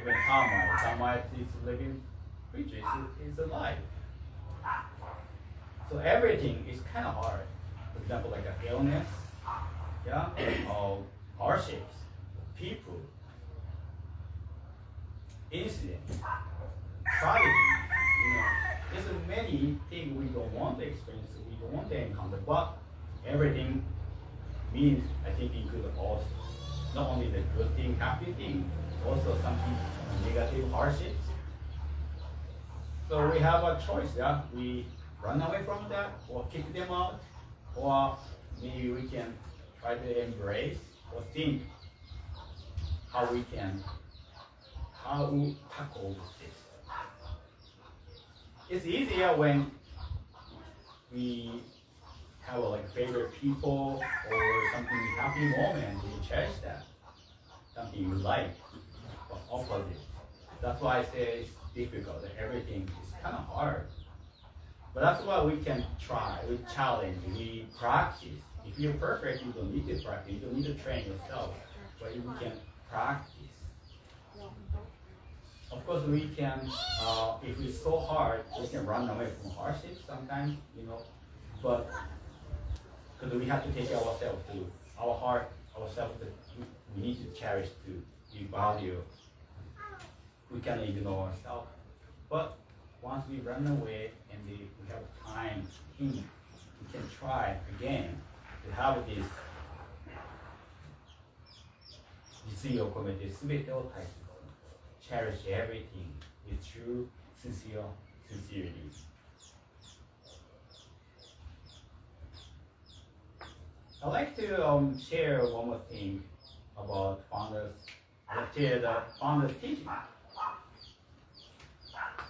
Even termite. Termite is a living creature. It's alive. So everything is kind of hard. For example, like an illness, yeah, or hardships, people, incidents, tragedy. You know, there's many things we don't want to experience, we don't want to encounter, but everything means, I think, include also not only the good thing, happy thing, also something negative hardships. So we have a choice, yeah. We run away from that, or kick them out, or maybe we can try to embrace or think how we tackle this. It's easier when we have like favorite people or something happy moment, we cherish that. Something you like, but opposite. That's why I say it's difficult. Everything is kind of hard. But that's why we can try, we challenge, we practice. If you're perfect, you don't need to practice, you don't need to train yourself, but you can practice. Of course, we can, if it's so hard, we can run away from hardships sometimes, but because we have to take ourselves to our heart, ourselves, we need to cherish, to value. We can ignore ourselves, but once we run away and we have time to think, we can try again to have this Jitsuiを込めて全てを大切に cherish everything with true, sincerity. I'd like to share one more thing about founders. Share the founders' teaching.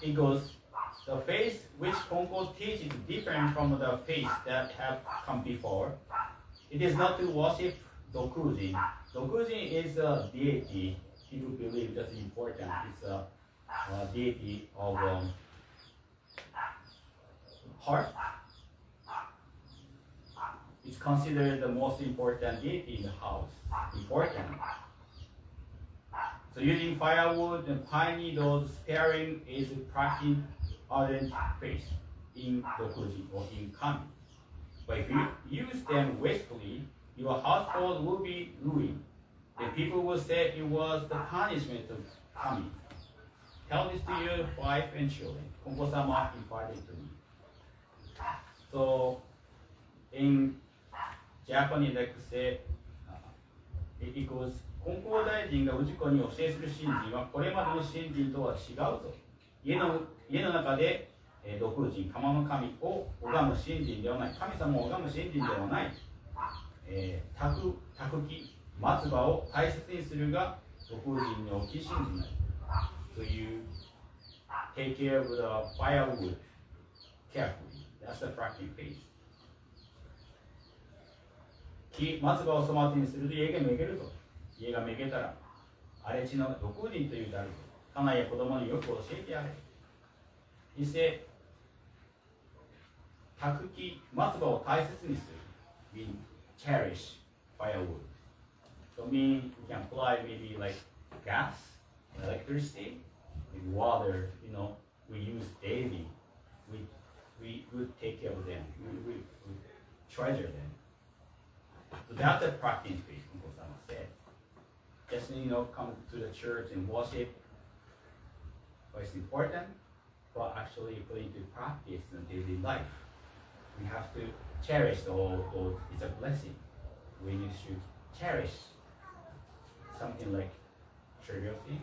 It goes, the faith which Konko teaches is different from the faith that have come before. It is not to worship Dokujin. Dokujin is a deity. People believe that's important. It's a deity of heart. It's considered the most important deity in the house. Important. So using firewood and pine needles sparing is practicing ardent faith in Dokujin or in Kami. But if you use them wastefully, your household will be ruined. The people will say it was the punishment of Kami. Tell this to your wife and children. Konko Sama imparted to me. So in Japanese, like to say, it equals 金光大臣が氏子に教えする信心はこれまでの信心とは違うと。家の中で、独人、釜の神を拝む信心ではない。神様を拝む信心ではない。焚き、松葉を大切にするが独人に置き信心なり。So you take care of the firewood carefully. That's the practice phase. 松葉を粗末にすると家がめげると。家がめげたら荒れ地の独人というであると。家内や子供によく教えてやれ。He said, 焚き、松葉を大切にする。We cherish firewood. So mean we can apply maybe like gas, electricity, with water, we use daily. We would take care of them. We treasure them. So that's the practice phase, Konko Sama said. Just come to the church and worship, but it's important, but actually put into practice in daily life. We have to cherish all those. It's a blessing. We need to cherish something like trivial thing.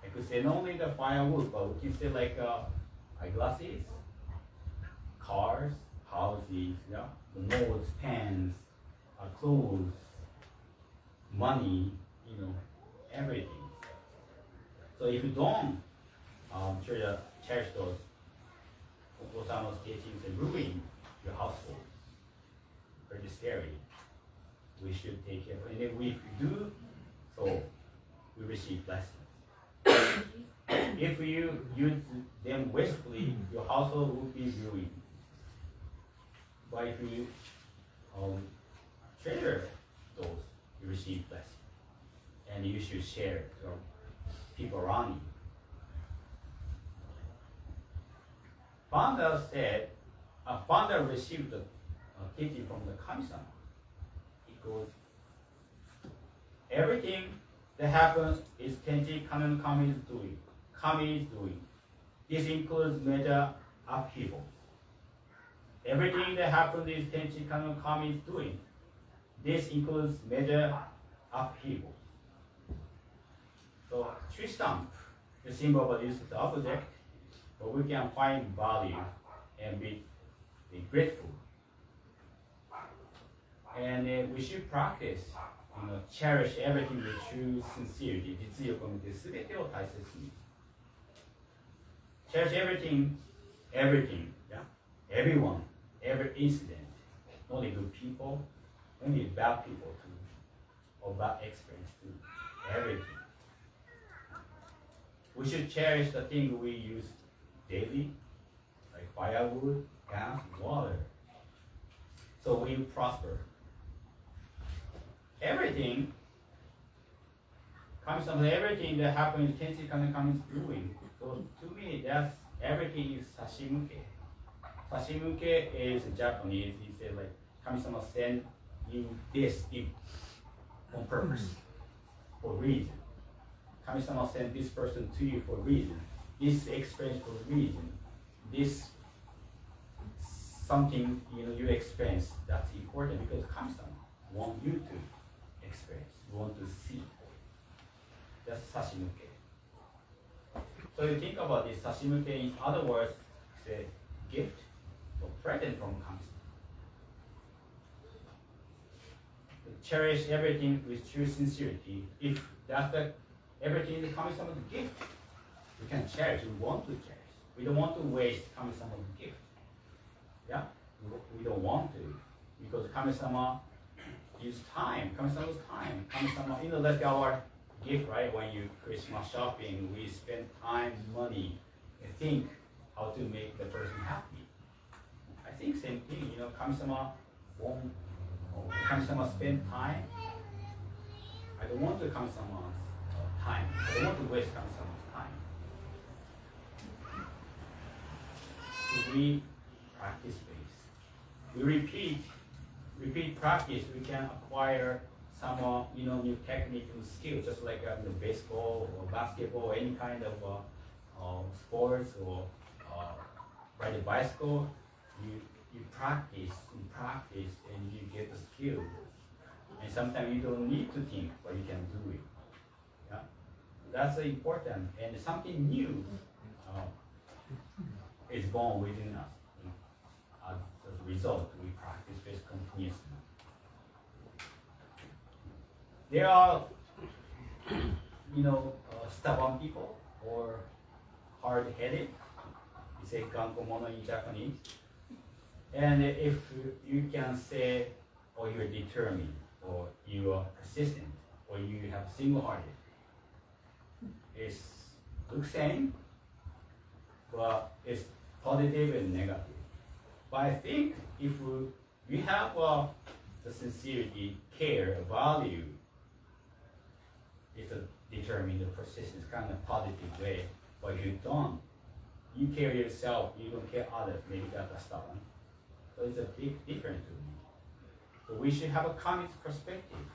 I could say not only the firewood, but we can say like eyeglasses, cars, houses, notes, pens, clothes, money, everything. So if you don't cherish those, Konko Sama's teachings and ruin your household. Pretty scary. We should take care of it. And if we do so, we receive blessings. If you use them wastefully, your household will be ruined. But if you treasure those, you receive blessings. And you should share to people around you. Founder received the teaching from the Kami-sama. It goes, everything that happens is Tenchi Kamen Kami is doing. Kami is doing. This includes major upheavals. Everything that happens is Tenchi Kamen Kami is doing. This includes major upheavals. So tree stump, the symbol of this object, but we can find value and be grateful. And we should practice, cherish everything with true sincerity. 実意を込めて全てを大切に。Cherish everything, yeah? Everyone, every incident. Only good people, only bad people too, or bad experience too. Everything. We should cherish the thing we use daily, like firewood, gas, water. So we prosper. Everything comes from everything that happens, Tensei comes doing. So to me, that's everything is sashimuke. Sashimuke is Japanese. He said like, Kami-sama send you this gift on purpose, for reason. Kami-sama sent this person to you for reason. This experience for reason. This something you experience that's important because Kami-sama want you to experience, want to see. That's sashimuke. So you think about this sashimuke, in other words, it's a gift or present from Kami-sama. Cherish everything with true sincerity. If that's everything is Kami-sama's gift, we can cherish, we want to cherish. We don't want to waste Kami-sama's gift. Yeah? We don't want to. Because Kami-sama use time, Kami-sama's time. Kami-sama, like our gift, right? When you Christmas shopping, we spend time, money, and think how to make the person happy. I think same thing, Kami-sama won't, Kami-sama spend time. I don't want to Kami-sama's time. I don't want to waste Kami-sama's time. So we practice base. We repeat practice. We can acquire some new technique and skill, just like baseball or basketball, or any kind of sports, or ride a bicycle. You practice, and you get the skill. And sometimes you don't need to think, but you can do it. Yeah? That's important. And something new is born within us. As a result, we practice this continuously. There are, stubborn people or hard-headed. You say gankomono in Japanese. And if you can say, or you're determined, or you are persistent, or you have single-hearted, it's the same, but it's positive and negative. But I think if we have the sincerity, care, value, it's a determined the persistence, kind of positive way. But if you don't, you care yourself, you don't care others, maybe that's a stubborn. So it's a big difference to me. So we should have a common perspective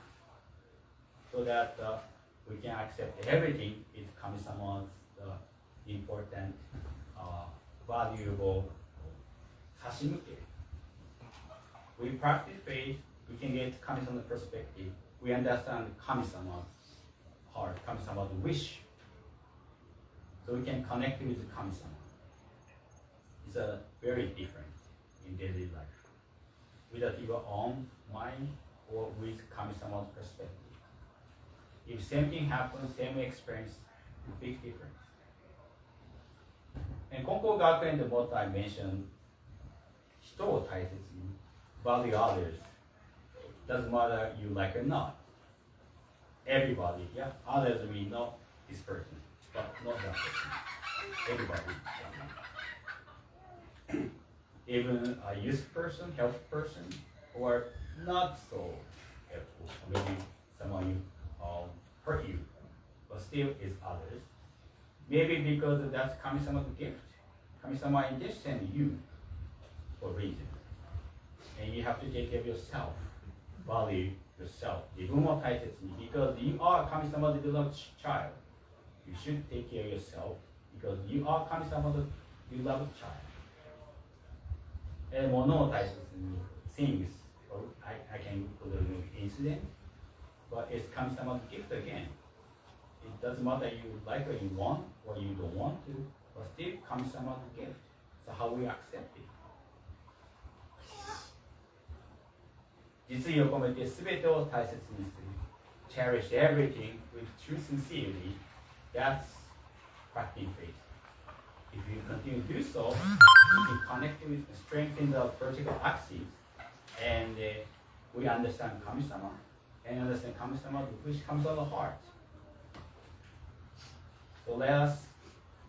so that we can accept everything is Kami-sama's important, valuable sashimuke. We practice faith, we can get Kami-sama's perspective. We understand Kami-sama's heart, Kami-sama's wish. So we can connect with Kami-sama. It's a very different in daily life. Without your own mind or with Kami-sama's perspective. If same thing happens, same experience, big difference. And Konko Gakuen, the motto I mentioned, 人を大切に value others. Doesn't matter you like or not. Everybody, yeah, others we know this person, but not that person. Everybody. Even a youth person, health person, or not so helpful. Maybe someone hurt you, but still is others. Maybe because that's Kami-sama's gift. Kami-sama intended you for a reason. And you have to take care of yourself, value yourself. 自分を大切に because you are Kami-sama's beloved child. You should take care of yourself because you are Kami-sama's beloved child. And 物を大切に things, or I can put an incident, but it's Kami-sama's gift again. It doesn't matter you like or you want or you don't want to, but still Kami-sama's gift. So how we accept it. 実意を込めて全てを大切にする。Cherish everything with true sincerity. That's practicing faith. If you continue to do so, you can connect with strengthen the vertical axis, and we understand Kami-sama, and understand Kami-sama which comes out of the heart. So let us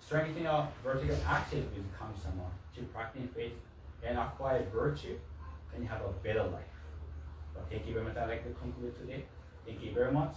strengthen our vertical axis with Kami-sama to practice faith and acquire virtue and have a better life. But thank you very much. I'd like to conclude today. Thank you very much.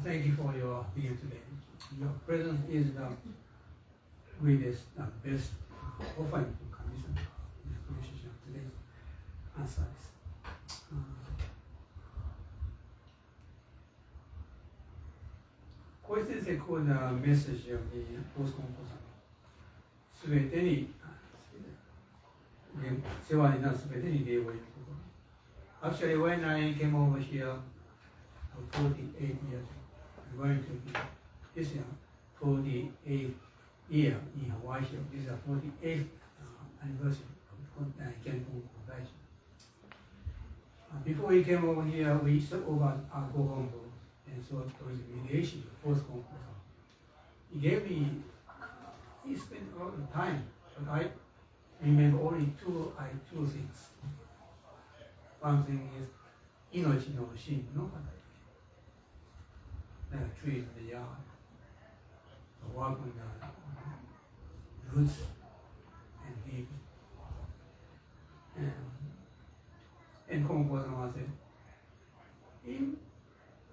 Thank you for your being today. Your presence is the greatest, the best offering to condition in the appreciation of today's answers. Koichi Sensei called the message of the post-Konko Sama. すべてに世話になるすべてに礼を言うこと。Actually, when I came over here 48 years ago, I'm going to be this year 48 year in Hawaii. This is the 48th anniversary of Konko Daijin. Before we came over here, we stood over our Konko and so it was mediation post Konko. He gave me, he spent a lot of time, but I remember only two things. One thing is 命の真の形。Like a tree in the yard, walk on the roots and leaves. And Konko Sama said, in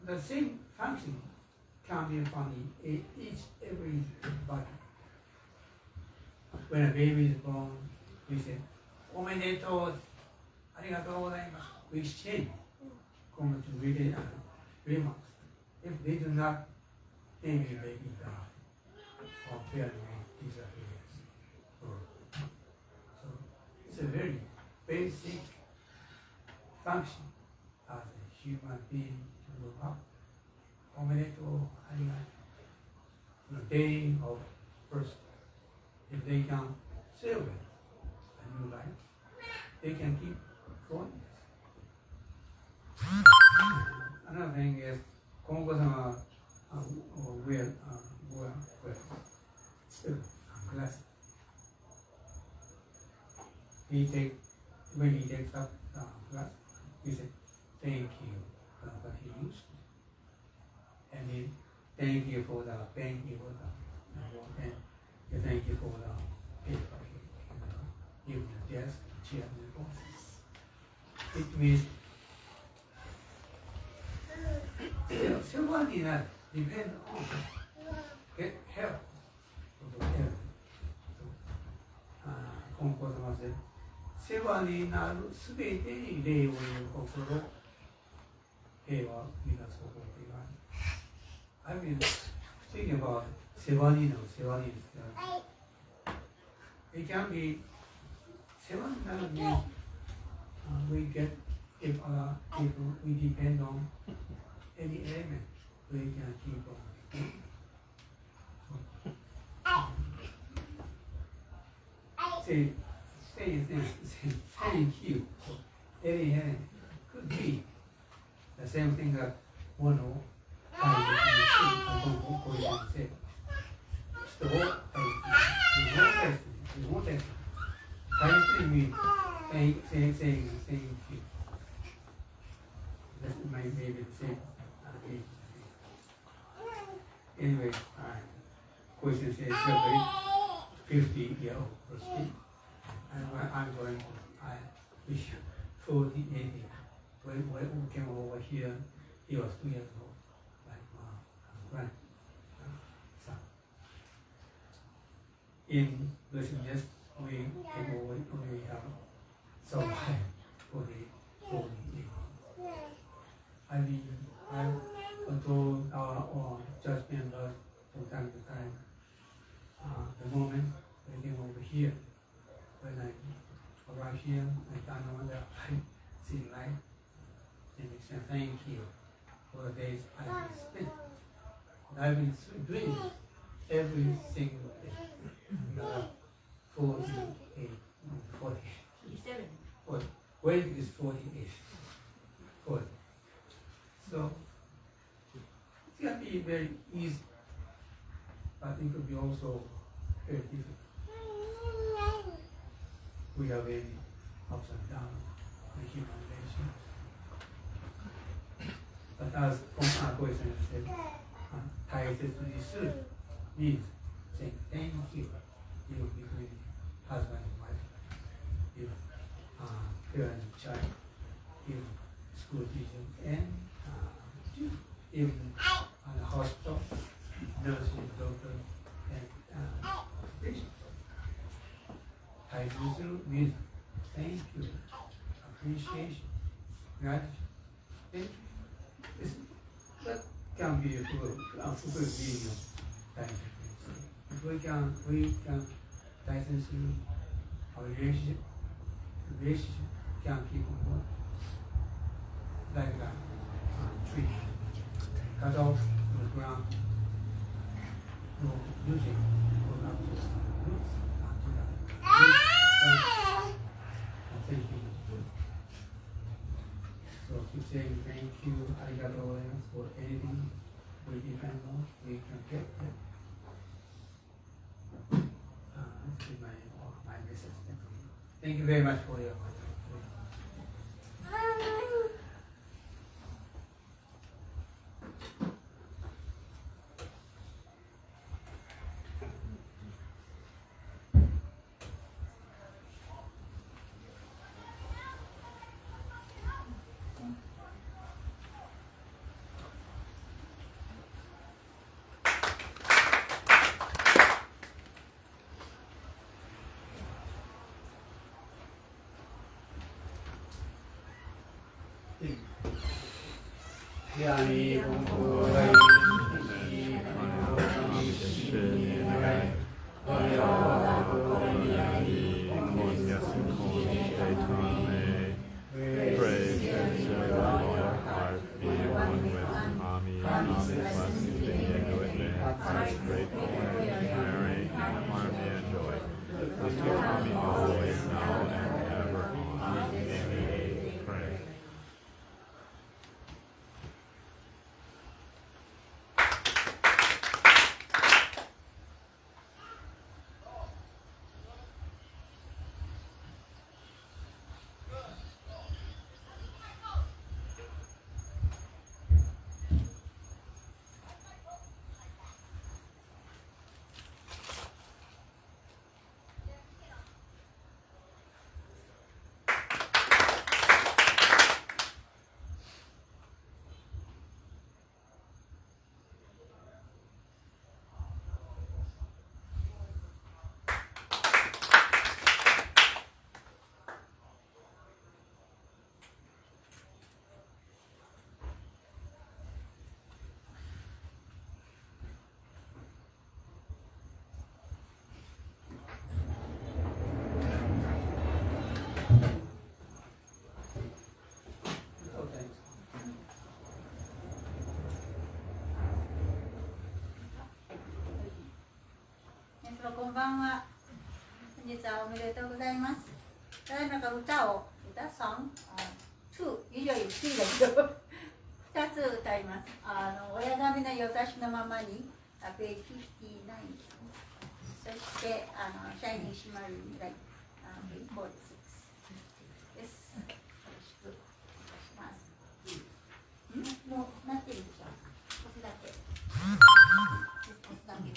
the same function can be found in every body. When a baby is born, we say, komete, arigatou gozaimasu. We exchange komete remarks. If they do not, then we may be die or fairly disappears. So it's a very basic function as a human being to look up. Komete, arigatou. On the day of birth, if they can celebrate a new life, they can keep going. Another thing is Konko Sama wear glasses. When he takes up the glass, he said, "Thank you," but he used it. and then thank you for the and thank you for the paper, even the desk, chair, and boxes. It means somebody that depend on get help from the parent. Konko Sama said, 世話になるすべてに礼を言う心、平和を満たす心と言われる。I mean, speaking about 世話になる、世話になる。It can be 世話になる means we get, if people, we depend on any element, we can keep on. Say thank you. So any element could be the same thing that one of Koichi said. 人を大切に means saying thank you. That might be the same. Anyway, Koichi says celebrate 50-year-old birthday. I'm going to, I wish 48 years. When we came over here, he was 2 years old, like grandson. In recent years, we came over, we have survived 40 years. I mean, I control our own judgment from time to time. The moment we came over here, when I arrived here, I found out that I see life and I said thank you for the days I have spent. I've been doing it every single day. 48, 47. 40. Weight is 48. 40. So it can be very easy, but it could be also very difficult. We have any ups and downs in human relations. But as Konko said, taisetsuni means saying thank you, even between husband and wife, even parent and child, even school teacher, and even at the hospital, nursing, doctor, and patient. Taisetsuni means thank you, appreciation, gratitude. Thank you. That can be a full meaning of taisetsuni. We can taisetsuni our relationship can keep on going. Like a tree cut off from the ground, no using goes up to the roots, not to the roots, and thank you. So keep saying thank you, arigato for anything we depend on, we can get it. This is my message. Thank you very much for your attention. 「こんばんは。本日はおめでとうございます。ただいま歌ソン2、以上3だけど2つ歌います。親神の夜差しのままにページ59、そしてシャイニーシマル未来ページ46です。よろしくお願いします。もうなってるでしょ。押すだけ。押すだけ。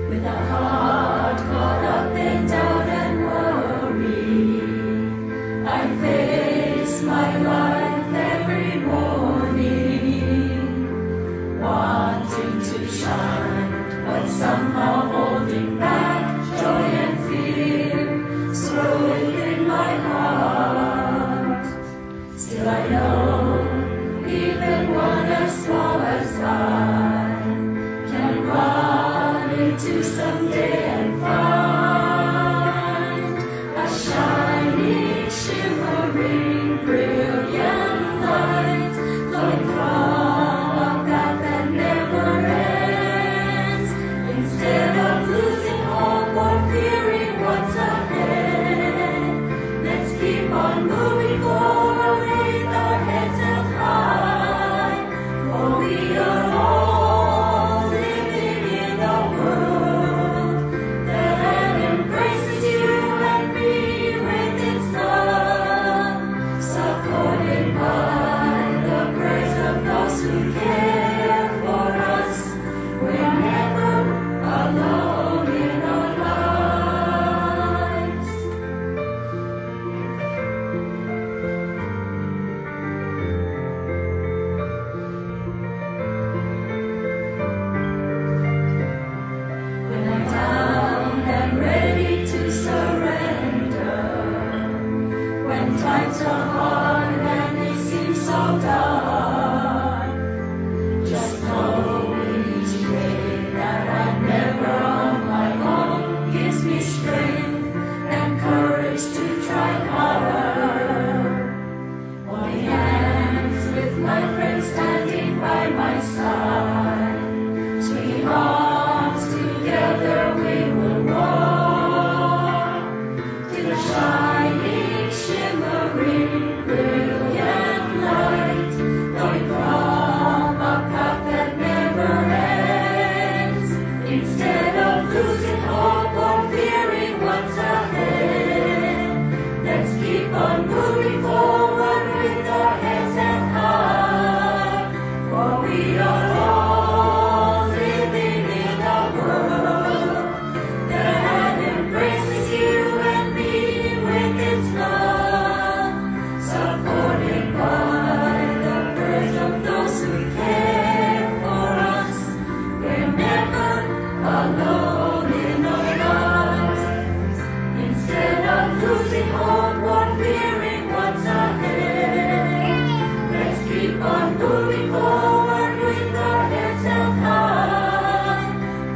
With a heart caught up in doubt and worry, I face my life every morning, wanting to shine, but somehow holding back joy and fear, so within my heart. Still I know, even one as small as I can run into someday. my side. Sweet arms together we will walk to the shining, shimmering, brilliant light, going from a path that never ends. Instead of losing hope or fearing what's ahead, let's keep on moving forward with our heads held high, for we are all living in a world that embraces you and me with its love, supported by the prayers of those who care for us. We're never alone in our lives. Instead of losing hope or fearing what's ahead, let's keep on moving forward with our heads held high,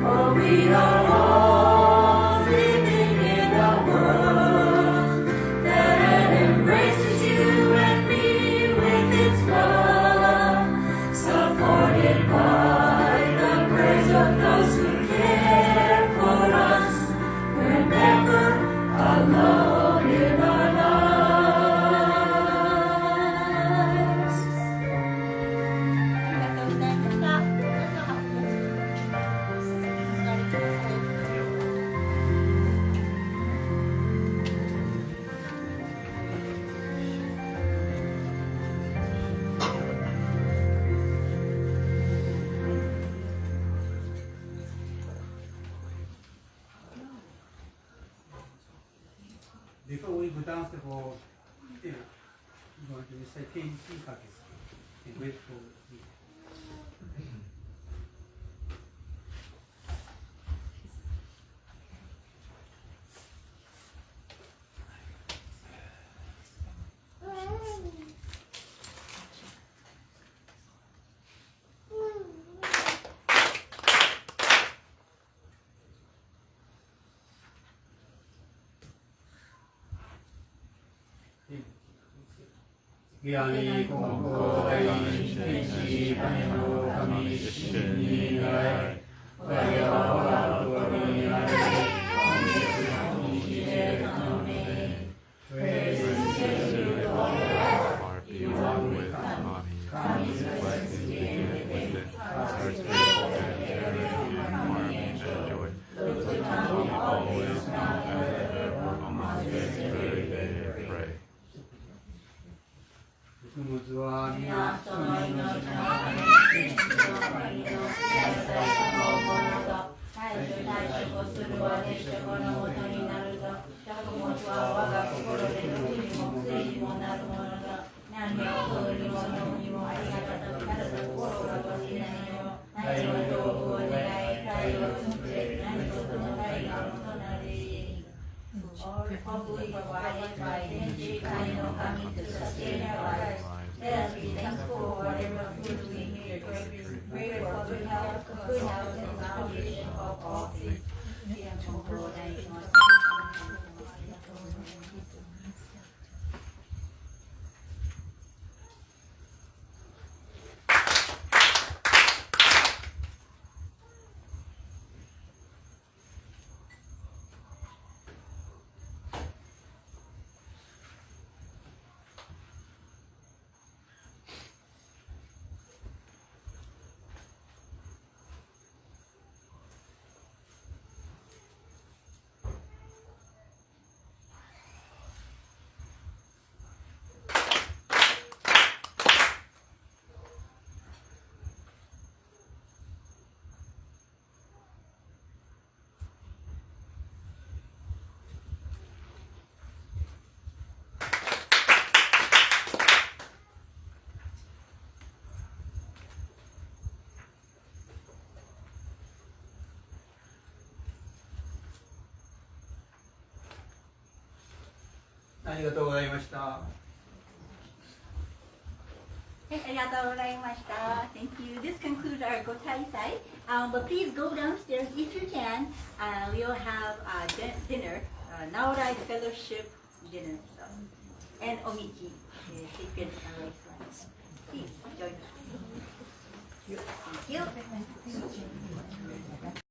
for we are all living in a world that embraces you and me with its love, supported by the prayers of those who care for us. We're never alone in our lives. ありがとうございました。Before we go down the hall, we're going to recite 10 kakes and wait for you. いやに今後大臣天使神の神主に願い我らは心にある神主に知れたのめ Praise to the Lord, be one with Kami, reflects within, our spiritual and harmony and joy. Look to always now and ever on this very day, pray. 福物は皆人の命のために天地の神の知られた大物と大処をするは熱食のもとになると食物は我が心で毒にも薬にもなるものと何を食うにも飲むにもありがたと体と心が欲しい何を何を道具を願い体を作れ何事の体がもとなりAll we provided by Daijin no Kami to sustain our lives. Let us be thankful for whatever food we need. Pray for good health and foundation of all things. ありがとうございました。はい、ありがとうございました。Thank you. This concludes our Gotaisai. But please go downstairs if you can. We'll have dinner, Naorai Fellowship dinner, so, and omiki, sacred rice. Please join us. Thank you.